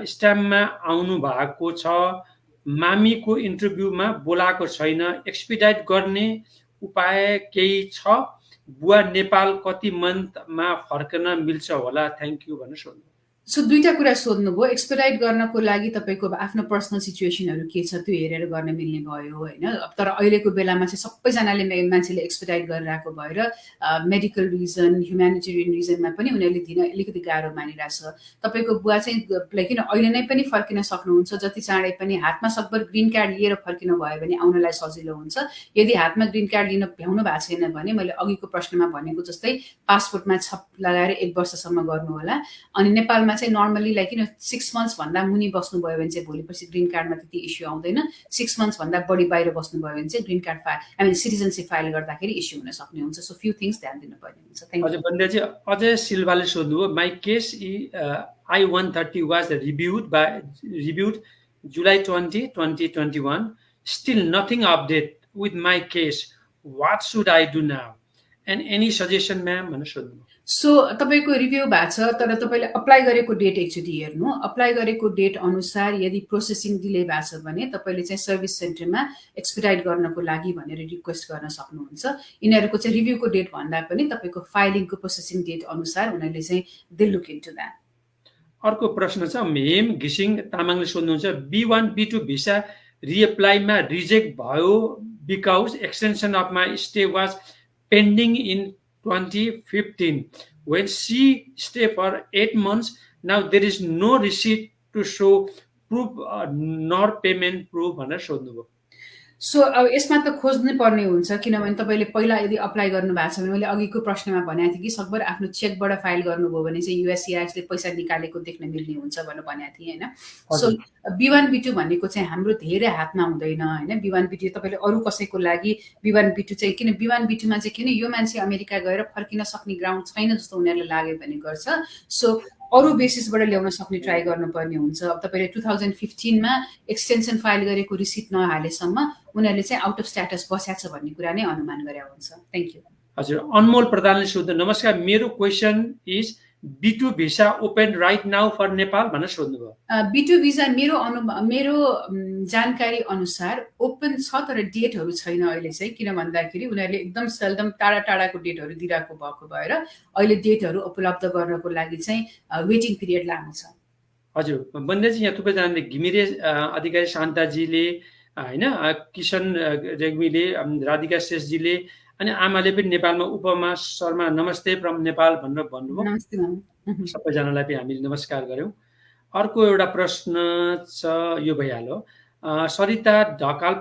स्ट्याम्पमा आउनु भएको छ, मामीको इन्टरभ्यूमा बोलाएको छैन, एक्सपिडाइट गर्ने उपाय केही छ? बुवा नेपाल कति मन्थमा फर्कन मिल्छ होला? थ्याङ्क यू भनेर सोध्नु। सो दुईटा कुरा सोध्नुभयो। एक्सपेडाइट गर्नको लागि तपाईँको आफ्नो पर्सनल सिचुएसनहरू के छ त्यो हेरेर गर्न मिल्ने भयो होइन। तर अहिलेको बेलामा चाहिँ सबैजनाले मान्छेले एक्सपेडाइट गरिरहेको भएर मेडिकल रिजन, ह्युम्यानिटेरियन रिजनमा पनि उनीहरूले दिन अलिकति गाह्रो मानिरहेछ। तपाईँको बुवा चाहिँ लाइक अहिले नै पनि फर्किन सक्नुहुन्छ, जति चाँडै पनि हातमा सकभर ग्रिन कार्ड लिएर फर्किनु भयो भने आउनलाई सजिलो हुन्छ। यदि हातमा ग्रिन कार्ड लिन भ्याउनु भएको छैन भने मैले अघिको प्रश्नमा भनेको जस्तै पासपोर्टमा छप लगाएर 1 वर्षसम्म गर्नु होला। अनि नेपालमा चाहिँ नर्मली लाइक 6 मन्थ्स भन्दा मुनि बस्नुभयो भने चाहिँ भोलिपछि ग्रिन कार्डमा त्यति इस्यु आउँदैन। 6 मन्थ्स भन्दा बढी बाहिर बस्नुभयो भने चाहिँ green card file citizenship file गर्दाखेरि इस्यु हुन सक्ने हुन्छ। सो फ्यु थिङ्स ध्यान दिनुपर्ने हुन्छ। Thank you. बन्देजी अजय सिल्भाले सोध्नुभयो, my case I-130 was reviewed July 20, 2021. Still nothing update with my case. What should I do now? And any suggestion, ma'am? भनेर सोध्नुभयो। सो तपाईँको रिभ्यू भएको छ, तर तपाईँले अप्लाई गरेको डेट एकचोटि हेर्नु। अप्लाई गरेको डेट अनुसार यदि प्रोसेसिङ डिले भएको छ भने तपाईँले चाहिँ सर्भिस सेन्टरमा एक्सपिडाइट गर्नको लागि भनेर रिक्वेस्ट गर्न सक्नुहुन्छ। यिनीहरूको चाहिँ रिभ्यूको डेट भन्दा पनि तपाईँको फाइलिङको प्रोसेसिङ डेट अनुसार उनीहरूले चाहिँ दे लुक इन्टु द्याट। अर्को प्रश्न छ, हेम घिसिङ तामाङले सोध्नुहुन्छ, B1 B2 भिसा रिएप्लाईमा रिजेक्ट भयो because extension of my stay was pending in 2015. When she stayed for 8 months, now there is no receipt to show proof nor payment proof भनेर सोध्नुभयो। सो अब यसमा त खोज्नै पर्ने हुन्छ, किनभने तपाईँले पहिला यदि अप्लाई गर्नु भएको छ भने मैले अघिको प्रश्नमा भनेको थिएँ कि सकभर आफ्नो चेकबाट फाइल गर्नुभयो भने चाहिँ USCISले पैसा निकालेको देख्न मिल्ने हुन्छ भनेर भनेको थिएँ होइन। सो B1 B2 भनेको चाहिँ हाम्रो धेरै हातमा हुँदैन होइन। B1 B2 तपाईँले अरू कसैको लागि B1 B2 चाहिँ किन B1 B2मा चाहिँ किन यो मान्छे अमेरिका गएर फर्किन सक्ने ग्राउन्ड छैन जस्तो उनीहरूले लाग्यो भने गर्छ। सो अरू बेसिसबाट ल्याउन सक्ने ट्राई गर्नुपर्ने हुन्छ। अब तपाईँले 2015मा एक्सटेन्सन फाइल गरेको रिसिट नहालेसम्म उनीहरूले चाहिँ आउट अफ स्ट्याटस बस्या छ भन्ने कुरा नै अनुमान गरे हुन्छ। Thank you. हजुर, अनमोल प्रधानले सोध्नु, नमस्कार, मेरो question is B2 visa open right now for Nepal भनेर सोध्नुभयो। B2 भिजा मेरो जानकारी अनुसार ओपन छ, तर डेटहरू छैन अहिले चाहिँ। किन भन्दाखेरि उनीहरूले एकदम सेल्डम टाढा टाढाको डेटहरू दिइरहेको भएको भएर अहिले डेटहरू उपलब्ध गर्नको लागि चाहिँ वेटिङ पिरियड लामो छ। हजुर, बन्देजी यहाँ थुप्रैजनाले घिमिरे अधिकारी शान्ताजीले होइन, किशन रेग्मीले, राधिका शेषजीले अनि आमाले पनि नेपालमा उपमा शर्मा नमस्ते फ्रम नेपाल भनेर भन्नुभयो। नमस्ते म्याम। सबैजनालाई पनि हामीले नमस्कार गऱ्यौँ। अर्को एउटा प्रश्न छ, यो भइहाल्यो। सरिता ढकाल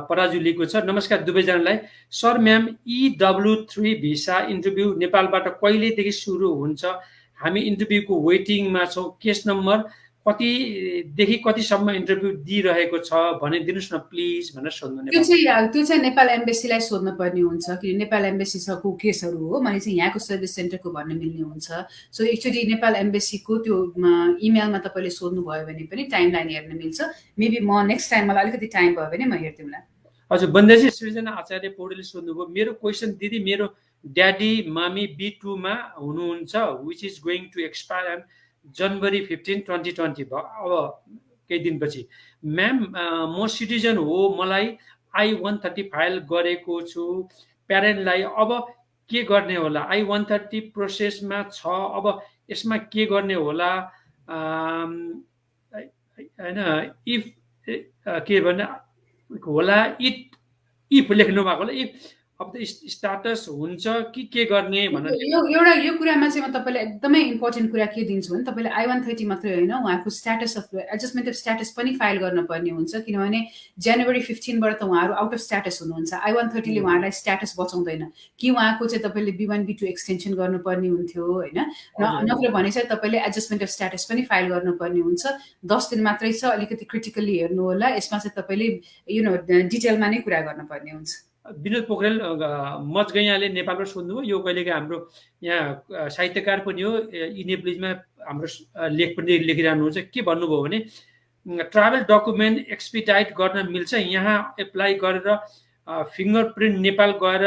पराजुलीको छ। नमस्कार दुवैजनालाई। Sir ma'am, EW3 visa interview नेपालबाट कहिलेदेखि सुरु हुन्छ? हामी इन्टरभ्यूको वेटिङमा छौँ। केस नम्बर कतिदेखि कतिसम्म इन्टरभ्यू दिइरहेको छ भनिदिनुहोस् न प्लिज भनेर सोध्नु। त्यो चाहिँ नेपाल एम्बेसीलाई सोध्नु पर्ने हुन्छ, किन नेपाल एम्बेसीको केसहरू हो। मैले चाहिँ यहाँको सर्भिस सेन्टरको भन्न मिल्ने हुन्छ। सो एक्चुअली नेपाल एम्बेसीको त्यो इमेलमा तपाईँले सोध्नुभयो भने पनि टाइम लाइन हेर्न मिल्छ। मेबी म नेक्स्ट टाइम मलाई अलिकति टाइम भयो भने म हेरिदिउँला। हजुर, बन्देजी सृजना आचार्य पौडेलले सोध्नुभयो, मेरो क्वेसन दिदी, मेरो ड्याडी मामी B2 मा हुनुहुन्छ, which is going to expire January 15, 2020 भयो, अब केही दिनपछि। म्याम, म सिटिजन हो, मलाई I-130 फाइल गरेको छु प्यारेन्टलाई, अब के गर्ने होला? I-130 प्रोसेसमा छ, अब यसमा के गर्ने होला? होइन, इफ के भने होला, इफ लेख्नु भएको होला, इफ अब त स्टाटस हुन्छ कि के गर्ने भनेर। यो कुरामा चाहिँ म तपाईँलाई एकदमै इम्पोर्टेन्ट कुरा के दिन्छु भने तपाईँले I-130 मात्रै होइन, उहाँको status of adjustment of status पनि फाइल गर्नुपर्ने हुन्छ। किनभने जनवरी 15बाट त उहाँहरू आउट अफ स्ट्याटस हुनुहुन्छ। I-130 ले उहाँलाई स्ट्याटस बचाउँदैन। कि उहाँको चाहिँ तपाईँले B1 B2 एक्सटेन्सन गर्नुपर्ने हुन्थ्यो होइन, नत्र भने चाहिँ तपाईँले एडजस्टमेन्ट अफ स्ट्याटस पनि फाइल गर्नुपर्ने हुन्छ। 10 दिन मात्रै छ, अलिकति क्रिटिकल्ली हेर्नु होला। यसमा चाहिँ तपाईँले डिटेलमा नै कुरा गर्नुपर्ने हुन्छ। विनोद पोखरेल मजगैयाले नेपालबाट सोध्नुभयो। यो कहिलेका हाम्रो यहाँ साहित्यकार पनि हो, इनेप्लिजमा हाम्रो लेख पनि लेखिरहनुहुन्छ। के भन्नुभयो भने ट्राभल डकुमेन्ट एक्सपिडाइट गर्न मिल्छ, यहाँ एप्लाई गरेर फिङ्गरप्रिन्ट नेपाल गएर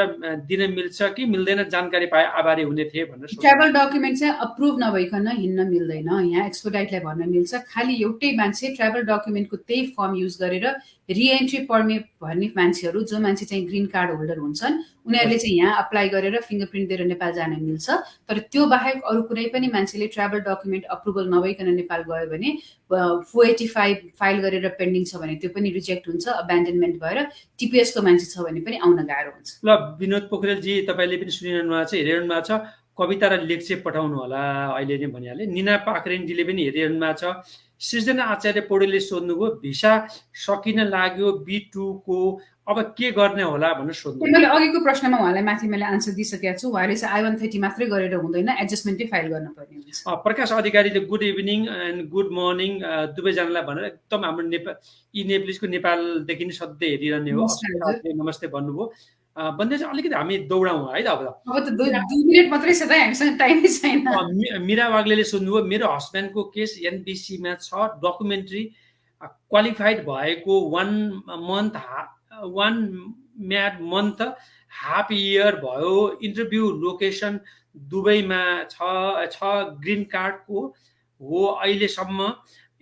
दिन मिल्छ कि मिल्दैन? जानकारी पाए आभारी हुने थिए भनेर। ट्राभल डकुमेन्ट चाहिँ अप्रुभ नभइकन हिँड्न मिल्दैन। यहाँ एक्सपिडाइटलाई भन्न मिल्छ। खालि एउटै मान्छे ट्राभल डकुमेन्टको त्यही फर्म युज गरेर रिएन्ट्री पर्मिट भन्ने मान्छेहरू, जो मान्छे चाहिँ ग्रिन कार्ड होल्डर हुन्छन्, उनीहरूले चाहिँ यहाँ अप्लाई गरेर फिङ्गरप्रिन्ट दिएर नेपाल जान मिल्छ। तर त्यो बाहेक अरू कुनै पनि मान्छेले ट्राभल डकुमेन्ट अप्रुभल नभइकन नेपाल गयो भने 485 फाइल गरेर पेन्डिङ छ भने त्यो पनि रिजेक्ट हुन्छ, अब्यान्डनमेन्ट भएर। टिपिएसको मान्छे छ भने पनि आउन गाह्रो हुन्छ। ल विनोद पोखरेलजी, तपाईँले पनि सुनिरहनु भएको छ, हेरिरहनु भएको छ। कविता र लेख चाहिँ पठाउनु होला, अहिले नै भनिहालेँ। निना पाखरेनजीले पनि हेरिरहनु भएको छ। सृजना आचार्य पौडेलले सोध्नुभयो, भिसा सकिन लाग्यो B2 को, अब के गर्ने होला भनेर सोध्नु। मैले अघिको प्रश्नमा उहाँलाई माथि मैले आन्सर दिइसकेको छु। उहाँले चाहिँ I-130 मात्रै गरेर हुँदैन, एडजस्टमेन्टै फाइल गर्नुपर्ने हुन्छ। प्रकाश अधिकारीले good evening and good morning दुवैजनालाई भनेर एकदम हाम्रो नेप्लिजको नेपालदेखि नै सधैँ हेरिरहने हो, नमस्ते भन्नुभयो। बन्देज अलिकति हामी दौडाउँ है त। अब त 2 मिनेट मात्रै छ त, हामीसँग टाइमै छैन। मीरा वाग्लेले सोध्नुभयो, मेरो हस्बेन्डको केस NBCमा छ, डकुमेन्ट्री क्वालिफाइड भएको 1 मन्थ हाफ इयर भयो, इन्टरभ्यू लोकेसन दुबईमा छ, ग्रिन कार्डको हो, अहिलेसम्म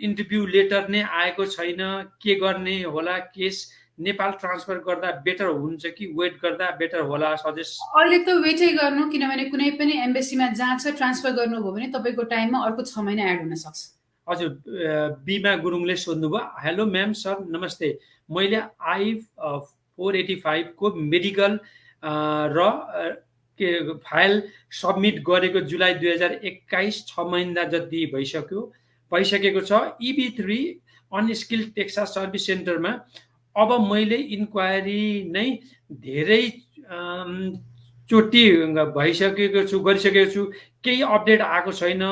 इन्टरभ्यू लेटर नै आएको छैन, के गर्ने होला? केस नेपाल ट्रान्सफर गर्दा बेटर हुन्छ कि वेट गर्दा बेटर होला? सजेस्ट। अहिले त वेटै गर्नु, किनभने कुनै पनि एम्बेसीमा जहाँ छ ट्रान्सफर गर्नुभयो भने तपाईँको टाइममा अर्को 6 महिना एड हुन सक्छ। हजुर, बिमा गुरुङले सोध्नुभयो, हेलो म्याम सर नमस्ते, मैले I-485 को मेडिकल र फाइल सब्मिट गरेको जुलाई 2021, 6 महिना जति भइसकेको छ, EB3 अनस्किल्ड टेक्सास सर्भिस सेन्टरमा। अब मैले इन्क्वायरी नै धेरै चोटि गरिसकेको छु, केही अपडेट आएको छैन,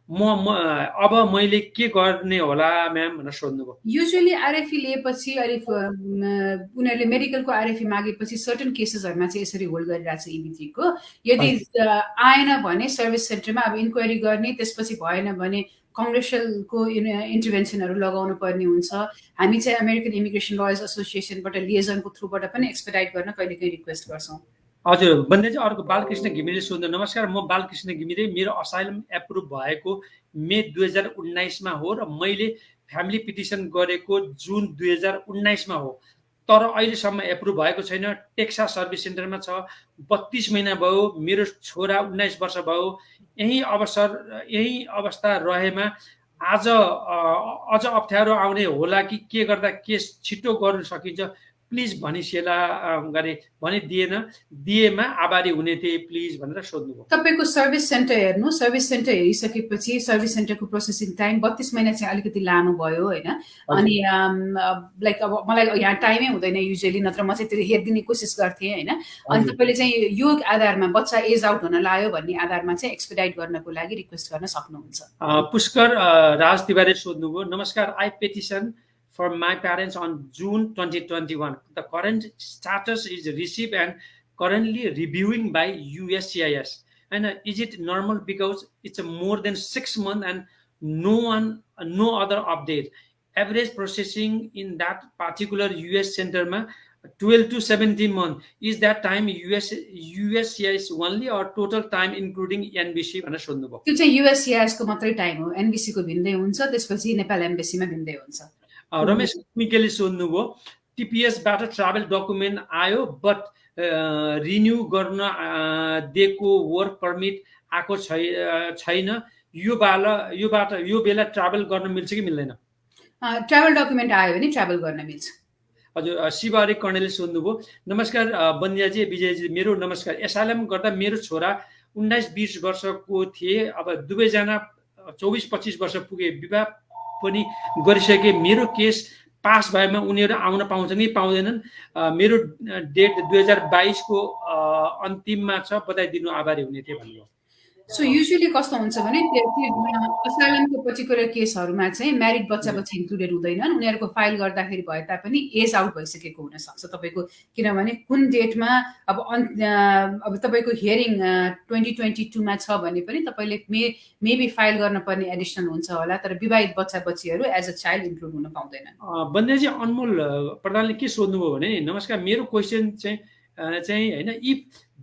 अब मैले के गर्ने होला म्याम भनेर सोध्नुभयो। युजुअली आरएफई लिएपछि उनीहरूले मेडिकलको आरएफई मागेपछि सर्टन केसेसहरूमा चाहिँ यसरी होल्ड गरिरहेको छ EB3 को। यदि आएन भने सर्भिस सेन्टरमा अब इन्क्वायरी गर्ने, त्यसपछि भएन भने कङ्ग्रेसको इन्टरभेन्सनहरू लगाउनु पर्ने हुन्छ। हामी चाहिँ अमेरिकन इमिग्रेसन लयर्स एसोसिएसनबाट लिएजनको थ्रुबाट पनि एक्सपेडाइट गर्न कहिलेकाहीँ रिक्वेस्ट गर्छौँ। हजुर बन्देजी, अर्को बालकृष्ण घिमिरेले सोध्नु, नमस्कार म बालकृष्ण घिमिरे, मेरो असाइलम एप्रुभ भएको मे 2019 मा हो र मैले फ्यामिली पिटिसन गरेको जुन 2019 मा हो, तर अहिलेसम्म एप्रुभ भएको छैन। टेक्सास सर्भिस सेन्टरमा छ, 32 महिना भयो, मेरो छोरा 19 वर्ष भयो। यही अवस्था रहेमा आज अझ अप्ठ्यारो आउने होला कि के गर्दा केस छिटो गर्न सकिन्छ प्लिज भनी सेला गरे भने दिएमा आभारी हुने थिए प्लिज भनेर सोध्नुभयो। तपाईको सर्भिस सेन्टर हेर्नु, सर्भिस सेन्टर हेरिसकेपछि सर्भिस सेन्टरको प्रोसेसिङ टाइम 32 महिना चाहिँ अलिकति लामो भयो हैन। अनि लाइक अब मलाई यहाँ टाइमै हुँदैन युजुअली, नत्र म चाहिँ त्यो हेर्दिने कोसिस गर्थे हैन। अनि तपाईले चाहिँ यो आधारमा बच्चा एज आउट हुन लाग्यो भन्ने आधारमा चाहिँ एक्सपेडाइट गर्नको लागि रिक्वेस्ट गर्न सक्नुहुन्छ। पुष्कर राज तिवारी सोध्नुभयो, नमस्कार, I petition for my parents on June 2021. The current status is received and currently reviewing by USCIS. And is it normal because it's more than 6 months and no other update? Average processing in that particular US center ma 12 to 17 months. Is that time USCIS only or total time including NBC भनेर सोध्नुभयो। त्यो चाहिँ USCIS को मात्रै टाइम हो, NBC को भिन्दै हुन्छ, त्यसपछि नेपाल एम्बेसीमा भिन्दै हुन्छ। रमेश मिकेले सोध्नुभयो, टिपीएसबाट ट्राभल डकुमेन्ट आयो बट रिन्यू गर्न दिएको वर्क पर्मिट आएको छैन, यो बेला ट्राभल गर्न मिल्छ कि मिल्दैन? ट्राभल डकुमेन्ट आयो भने ट्राभल गर्न मिल्छ। हजुर शिवहरि कर्णेलले सोध्नुभयो, नमस्कार बन्दियाजी विजयजी, मेरो नमस्कार। एसाइलम गर्दा मेरो छोरा 19-20 वर्षको थिए, अब दुवैजना 24-25 वर्ष पुगे, विवाह पनि गरिसके। मेरो केस पास भएमा उनीहरू आउन पाउँछन् कि पाउँदैनन्? मेरो डेट 2022 को अन्तिममा छ, बधाई दिनु आभारी हुने थिए भन्नुभयो। सो युजुअली कस्तो हुन्छ भने असाइलमको पर्टिकुलर केसहरुमा चाहिँ म्यारिड बच्चा इन्क्लुडेड हुँदैनन्। उनीहरूको फाइल गर्दाखेरि भए तापनि एज आउट भइसकेको हुन सक्छ तपाईको, किनभने कुन डेटमा अब तपाईको हियरिङ 2022 मा छ भने पनि तपाईले मेबी फाइल गर्न पर्ने एडिसन हुन्छ होला, तर विवाहित बच्चा-बच्चीहरु एज अ चाइल्ड इन्क्लुड हुन पाउँदैनन्। बन्देजी अनमोल प्रधानले के सोध्नुभयो भने, नमस्कार, मेरो क्वेशन चाहिँ हैन, if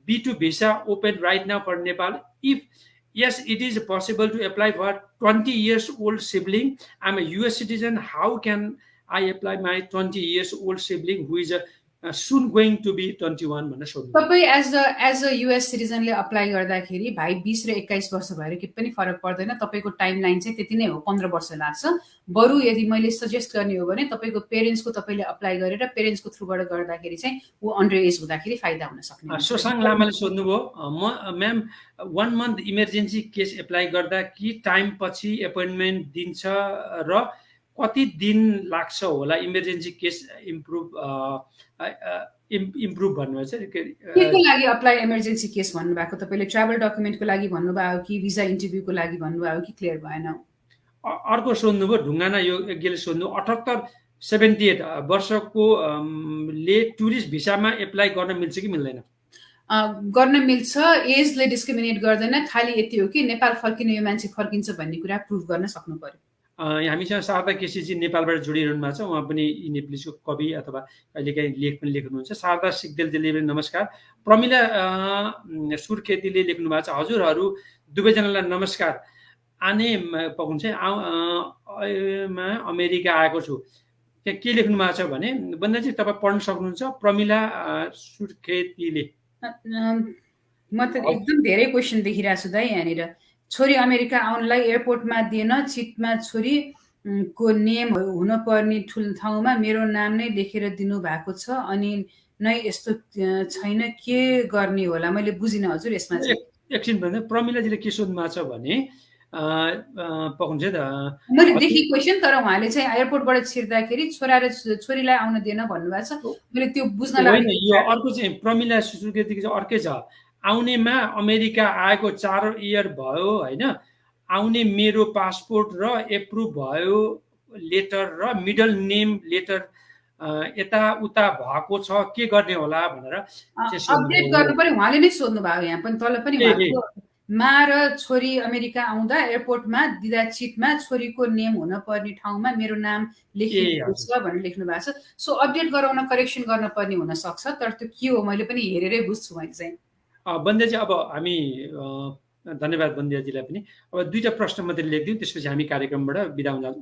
B2 visa open right now for Nepal, if yes it is possible to apply for 20 years old sibling, I'm a US citizen, how can I apply my 20 years old sibling who is soon going to be 21 भनेर सोध्नु। तपाई एज अ US सिटिजनले अप्लाई गर्दाखेरि भाइ 20 र 21 वर्ष भएर के पनि फरक पर्दैन। तपाईको टाइमलाइन चाहिँ त्यति नै हो, 15 वर्ष लाग्छ। बरु यदि मैले सजेस्ट गर्ने हो भने तपाईको पेरेन्ट्सको तपाईले अप्लाई गरेर पेरेन्ट्सको थ्रुबाट गर्दाखेरि चाहिँ उ अन्डर एज हुँदाखेरि फाइदा हुन सक्ने। सोसाङ लामाले सोध्नुभयो, ma'am 1 month emergency case apply गर्दा कि टाइम पछि एपोइन्टमेन्ट दिन्छ र कति दिन लाग्छ होला इमर्जेन्सी केस इम्प्रुभ भन्नुहुन्छ? केको लागि अप्लाई इमर्जेन्सी केस भन्नुभएको? तपाईले ट्राभल डकुमेन्टको लागि भन्नुभयो कि भिजा इन्टरभ्यूको लागि भन्नुभयो कि क्लियर भएन? अर्को सोध्नुभयो ढुङ्गाना योग्यले सोध्नु, 78 वर्षको ले टुरिस्ट भिसामा एप्लाई गर्न मिल्छ कि मिल्दैन? गर्न मिल्छ, एजले डिस्क्रिमिनेट गर्दैन। खाली यति हो कि नेपाल फर्किने यो मान्छे फर्किन्छ भन्ने कुरा प्रुभ गर्न सक्नु पर्यो। हामीसँग शारदा केसीजी नेपालबाट जोडिरहनु भएको छ, उहाँ पनि नेपालीको कवि अथवा कहिलेकाहीँ लेख पनि लेख्नुहुन्छ। शारदा सिग्देलजीले पनि नमस्कार। प्रमिला सुर्खेतीले लेख्नु भएको छ, हजुरहरू दुवैजनालाई नमस्कार। आने हुन्छ अमेरिका आएको छु। त्यहाँ के लेख्नु भएको छ भने, बन्दाजी तपाईँ पढ्न सक्नुहुन्छ? प्रमिला सुर्खेतीले। म त एकदम धेरै क्वेसन देखिरहेको छु दाइ यहाँनिर। छोरी अमेरिका आउनलाई एयरपोर्टमा दिएन, चिटमा छोरी को नेम हुन पर्ने ठुल ठाउँमा मेरो नाम नै लेखेर दिनु भएको छ, अनि नै यस्तो छैन, के गर्ने होला? मैले बुझिन हजुर यसमा चाहिँ। एकछिन भन्दा प्रमिलाजीले के सोध्नु भएको छ भने, पहुन्छ त मैले देखि क्वेसन, तर उहाँले चाहिँ एयरपोर्टबाट छिर्दाखेरि छोरा र छोरीलाई आउन दिएन भन्नुभएको छ। मैले त्यो बुझ्न लाग्यो। यो अर्को चाहिँ प्रमिला सुर्खेतीको चाहिँ अर्कै छ। आउनेमा अमेरिका आएको 4 इयर भयो हैन, आउने मेरो पासपोर्ट र एप्रुभ भयो लेटर र मिडल नेम लेटर यता उता भएको छ, के गर्ने होला भनेर अपडेट गर्नु पर्यो। उहाँले नै सोध्नु भयो यहाँ पनि, तल पनि मा र छोरी अमेरिका आउँदा एयरपोर्टमा दिँदा चिटमा छोरीको नेम हुन पर्ने ठाउँमा मेरो नाम लेखिएको हजुर छ भनेर लेख्नु भएको छ। सो अपडेट गराउन करेक्सन गर्न पर्ने हुनसक्छ, तर त्यो के हो मैले पनि हेरेरै बुझ्छु मैले चाहिँ। बन्देजी अब हामी धन्यवाद बन्देजीलाई पनि। अब दुईटा प्रश्न मात्रै लेखिदिउँ, त्यसपछि हामी कार्यक्रमबाट बिदा हुन जान्छौँ।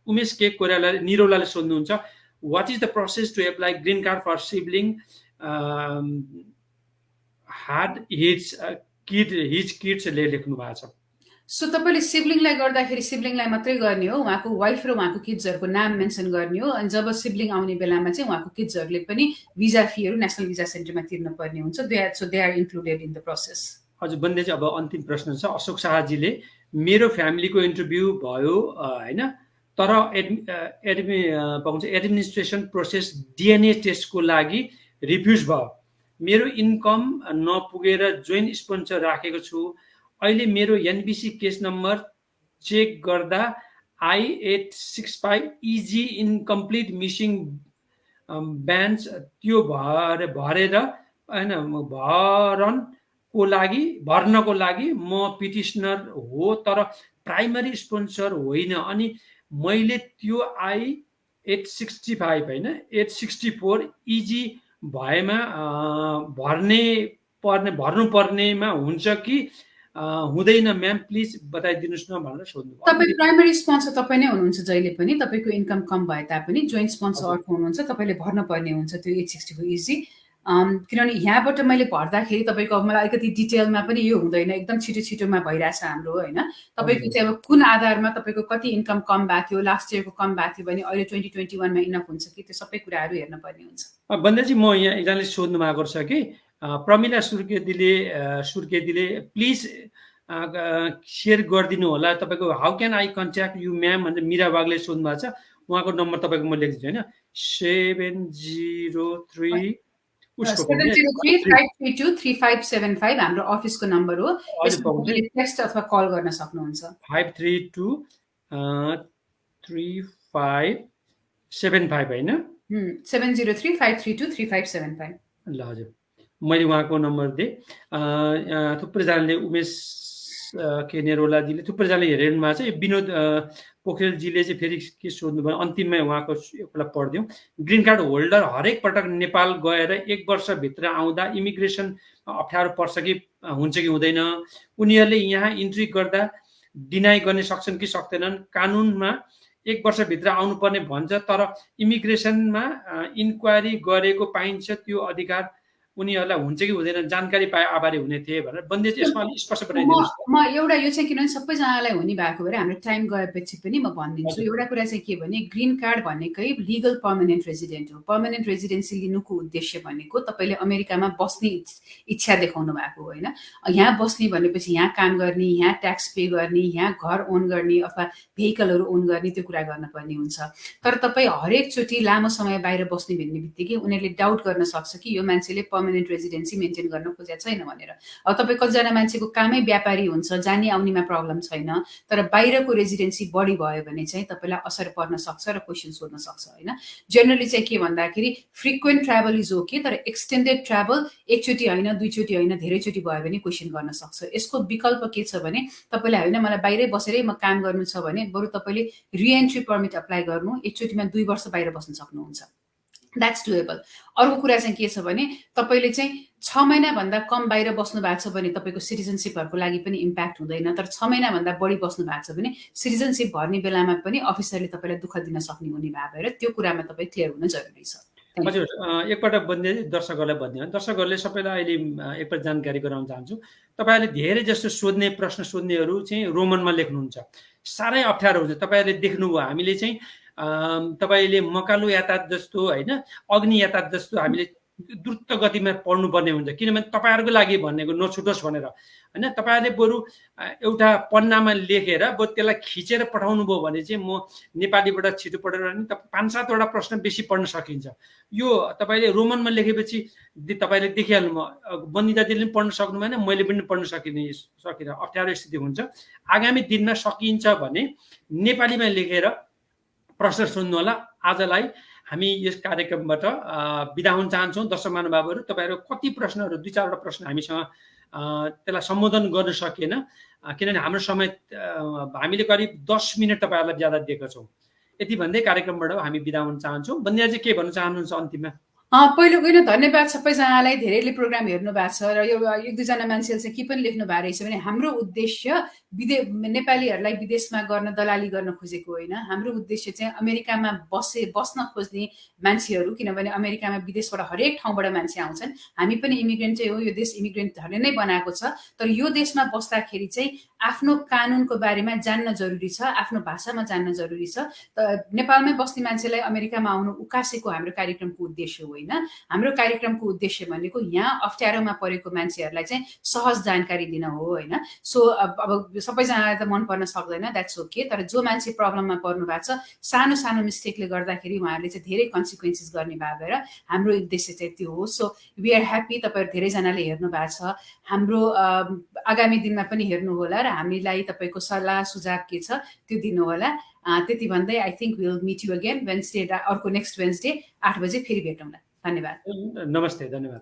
उमेश के कोइराला निरौलाले सोध्नुहुन्छ, what is the process to apply green card for sibling had his kidsले लेख्नु भएको छ। सो तपाईँले सिब्लिङलाई गर्दाखेरि सिब्लिङलाई मात्रै गर्ने हो, उहाँको वाइफ र उहाँको किड्सहरूको नाम मेन्सन गर्ने हो। अनि जब सिब्लिङ आउने बेलामा चाहिँ उहाँको किड्सहरूले पनि भिजा फीहरू नेसनल भिजा सेन्टरमा तिर्नु पर्ने हुन्छ। So they are included in the process. हजुर बन्देजी, अब अन्तिम प्रश्न छ अशोक शाहजीले, मेरो फ्यामिलीको इन्टरभ्यू भयो होइन, तर एडमिनिस्ट्रेसन प्रोसेस डिएनए टेस्टको लागि रिफ्युज भयो। मेरो इन्कम नपुगेर जोइन्ट स्पोन्सर राखेको छु। अहिले मेरो एनबिसी केस नम्बर चेक गर्दा I865 इजी इनकम्प्लिट मिसिङ ब्यान्च त्यो भरेर होइन भर्नको लागि म पिटिसनर हो, तर प्राइमरी स्पोन्सर होइन। अनि मैले त्यो I865 होइन 864 इजी भएमा भर्नुपर्नेमा हुन्छ कि हुँदैन म्याम, प्लिज बताइदिनुहोस् न भनेर सोध्नु। तपाईँ प्राइमरी स्पोन्सर तपाईँ नै हुनुहुन्छ जहिले पनि, तपाईँको इन्कम कम भए तापनि जोइन्ट स्पोन्सर अर्को हुनुहुन्छ, तपाईँले भर्न पर्ने हुन्छ त्यो 864 इजी। किनभने यहाँबाट मैले भर्दाखेरि तपाईँको मलाई अलिकति डिटेलमा पनि यो हुँदैन, एकदम छिटो छिटोमा भइरहेछ हाम्रो होइन। तपाईँको चाहिँ अब कुन आधारमा तपाईँको कति इन्कम कम भएको थियो, लास्ट इयरको कम भएको थियो भने अहिले 2021 मा इनफ हुन्छ कि, त्यो सबै कुराहरू हेर्न पर्ने हुन्छ। बन्देजी, म यहाँ एकजनाले सोध्नु भएको छ कि प्रमिला सुर्केदीले प्लिज सेयर गरिदिनु होला तपाईँको how can I contact you ma'am भनेर मिरा बागले सोध्नु भएको छ। उहाँको नम्बर तपाईँको म लेख्दिन्छु होइन, 703 703-532-3575 हाम्रो अफिसको नम्बर हो। टेक्स्ट अथवा कल गर्न सक्नुहुन्छ। 532-3575 होइन, 703-532-3575। ल हजुर, मैले उहाँको नम्बर दिएँ। थुप्रैजनाले उमेश के नेरोलाजीले थुप्रैजनाले हेरिरहनु भएको छ। विनोद पोखरेलजीले चाहिँ फेरि के सोध्नुभयो, अन्तिममै उहाँको एकपल्ट पढिदिउँ। ग्रिन कार्ड होल्डर हरेक पटक नेपाल गएर 1 वर्षभित्र आउँदा इमिग्रेसन अप्ठ्यारो पर्छ कि हुन्छ कि हुँदैन? उनीहरूले यहाँ इन्ट्री गर्दा डिनाइ गर्न सक्छन् कि सक्दैनन्? कानुनमा 1 वर्षभित्र आउनुपर्ने भन्छ, तर इमिग्रेसनमा इन्क्वायरी गरेको पाइन्छ, त्यो अधिकार उनीहरूलाई हुन्छ कि हुँदैन? जानकारी पाए आभारी हुने थिए भनेर बन्देजी यसमा स्पष्ट बनाइदिनुहोस्। म एउटा यो चाहिँ किनभने सबैजनालाई हुने भएको भएर हाम्रो टाइम गएपछि पनि म भनिदिन्छु। एउटा कुरा चाहिँ के भने ग्रिन कार्ड भनेकै लिगल पर्मानेन्ट रेजिडेन्ट हो। पर्मानेन्ट रेजिडेन्सी लिनुको उद्देश्य भनेको तपाईँले अमेरिकामा बस्ने इच्छा देखाउनु भएको होइन। यहाँ बस्ने भनेपछि यहाँ काम गर्ने, यहाँ ट्याक्स पे गर्ने, यहाँ घर ओन गर्ने अथवा भेहिकलहरू ओन गर्ने, त्यो कुरा गर्न पर्ने हुन्छ। तर तपाईँ हरेकचोटि लामो समय बाहिर बस्ने भन्ने बित्तिकै उनीहरूले डाउट गर्न सक्छ कि यो मान्छेले पर्मानेन्ट रेजिडेन्सी मेन्टेन गर्न खोजेको छैन भनेर। अब तपाईँ कतिजना मान्छेको कामै व्यापारी हुन्छ, जाने आउनेमा प्रब्लम छैन, तर बाहिरको रेजिडेन्सी बढी भयो भने चाहिँ तपाईँलाई असर पर्न सक्छ र क्वेसन सोध्न सक्छ होइन। जेनरली चाहिँ के भन्दाखेरि फ्रिक्वेन्ट ट्राभल इज ओके, तर एक्सटेन्डेड ट्राभल एकचोटि होइन, दुईचोटि होइन, धेरैचोटि भयो भने क्वेसन गर्न सक्छ। यसको विकल्प के छ भने तपाईँलाई होइन मलाई बाहिरै बसेरै म काम गर्नु छ भने बरु तपाईँले रिएन्ट्री पर्मिट अप्लाई गर्नु, एकचोटिमा 2 वर्ष बाहिर बस्न सक्नुहुन्छ। That's doable. अर्को कुरा चाहिँ के छ भने तपाईँले चाहिँ 6 महिनाभन्दा कम बाहिर बस्नु भएको छ भने तपाईँको सिटिजनसिपहरूको लागि पनि इम्प्याक्ट हुँदैन, तर 6 महिनाभन्दा बढी बस्नु भएको छ भने सिटिजनसिप भर्ने बेलामा पनि अफिसरले तपाईँलाई दुःख दिन सक्ने हुने भएको भएर त्यो कुरामा तपाईँ क्लियर हुन जरुरी छ। हजुर, एकपल्ट बन्देजी दर्शकहरूलाई भनिदिनु, दर्शकहरूले सबैलाई अहिले एकपल्ट जानकारी गराउन चाहन्छु। तपाईँहरूले धेरै जस्तो प्रश्न सोध्नेहरू चाहिँ रोमनमा लेख्नुहुन्छ, साह्रै अप्ठ्यारो हुन्छ। तपाईँहरूले देख्नुभयो हामीले चाहिँ तपाईँले मकालु यातायात जस्तो होइन, अग्नि यातायात जस्तो हामीले द्रुत गतिमा पढ्नुपर्ने हुन्छ, किनभने तपाईँहरूको लागि भनेको नछुटोस् भनेर होइन। तपाईँहरूले बरु एउटा पन्नामा लेखेर बरु त्यसलाई खिचेर पठाउनु भयो भने चाहिँ म नेपालीबाट छिटो पढेर नि 5-7वटा प्रश्न बेसी पढ्न सकिन्छ। यो तपाईँले रोमनमा लेखेपछि तपाईँले देखिहाल्नु, बन्दिदाजीले पनि पढ्न सक्नु भएन, मैले पनि पढ्न सकिनँ, अप्ठ्यारो स्थिति हुन्छ। आगामी दिनमा सकिन्छ भने नेपालीमा लेखेर प्रश्न सोध्नु होला। आजलाई हामी यस कार्यक्रमबाट बिदा हुन चाहन्छौँ। दर्शक महानुभावहरू, तपाईँहरू कति प्रश्नहरू 2-4वटा प्रश्न हामीसँग त्यसलाई सम्बोधन गर्न सकेन, किनभने हाम्रो समय हामीले करिब 10 मिनट तपाईँहरूलाई ज्यादा दिएका छौँ। यति भन्दै कार्यक्रमबाट हामी बिदा हुन चाहन्छौँ। बन्दियाजी के भन्न चाहनुहुन्छ अन्तिममा? पहिलो होइन, धन्यवाद सबैजनालाई, धेरैले प्रोग्राम हेर्नु भएको छ र यो 1-2 जना मान्छेले चाहिँ के पनि लेख्नु भएको रहेछ भने हाम्रो उद्देश्य नेपालीहरूलाई विदेशमा गर्न दलाली गर्न खोजेको होइन। हाम्रो उद्देश्य चाहिँ अमेरिकामा बस्न खोज्ने मान्छेहरू, किनभने अमेरिकामा विदेशबाट हरेक ठाउँबाट मान्छे आउँछन्। हामी पनि इमिग्रेन्टै हो, यो देश इमिग्रेन्टहरूले नै बनाएको छ। तर यो देशमा बस्दाखेरि चाहिँ आफ्नो कानुनको बारेमा जान्न जरुरी छ, आफ्नो भाषामा जान्न जरुरी छ। नेपालमै बस्ने मान्छेलाई अमेरिकामा आउनु उकासेको हाम्रो कार्यक्रमको उद्देश्य होइन। हाम्रो कार्यक्रमको उद्देश्य भनेको यहाँ अप्ठ्यारोमा परेको मान्छेहरूलाई चाहिँ सहज जानकारी दिन हो होइन। सो अब सबैजनालाई त मन पर्न सक्दैन, द्याट्स ओके। तर जो मान्छे प्रब्लममा पर्नु भएको छ, सानो सानो मिस्टेकले गर्दाखेरि उहाँहरूले चाहिँ धेरै कन्सिक्वेन्सेस गर्ने भएर हाम्रो उद्देश्य चाहिँ त्यो हो। सो वी आर ह्याप्पी तपाईँहरू धेरैजनाले हेर्नु भएको छ। हाम्रो आगामी दिनमा पनि हेर्नु होला र हामीलाई तपाईँको सल्लाह सुझाव के छ त्यो दिनु होला। त्यति भन्दै I think will meet you again Wednesday, अर्को नेक्स्ट वेन्सडे 8 बजे फेरि भेटौँला। धन्यवाद। नमस्ते, धन्यवाद।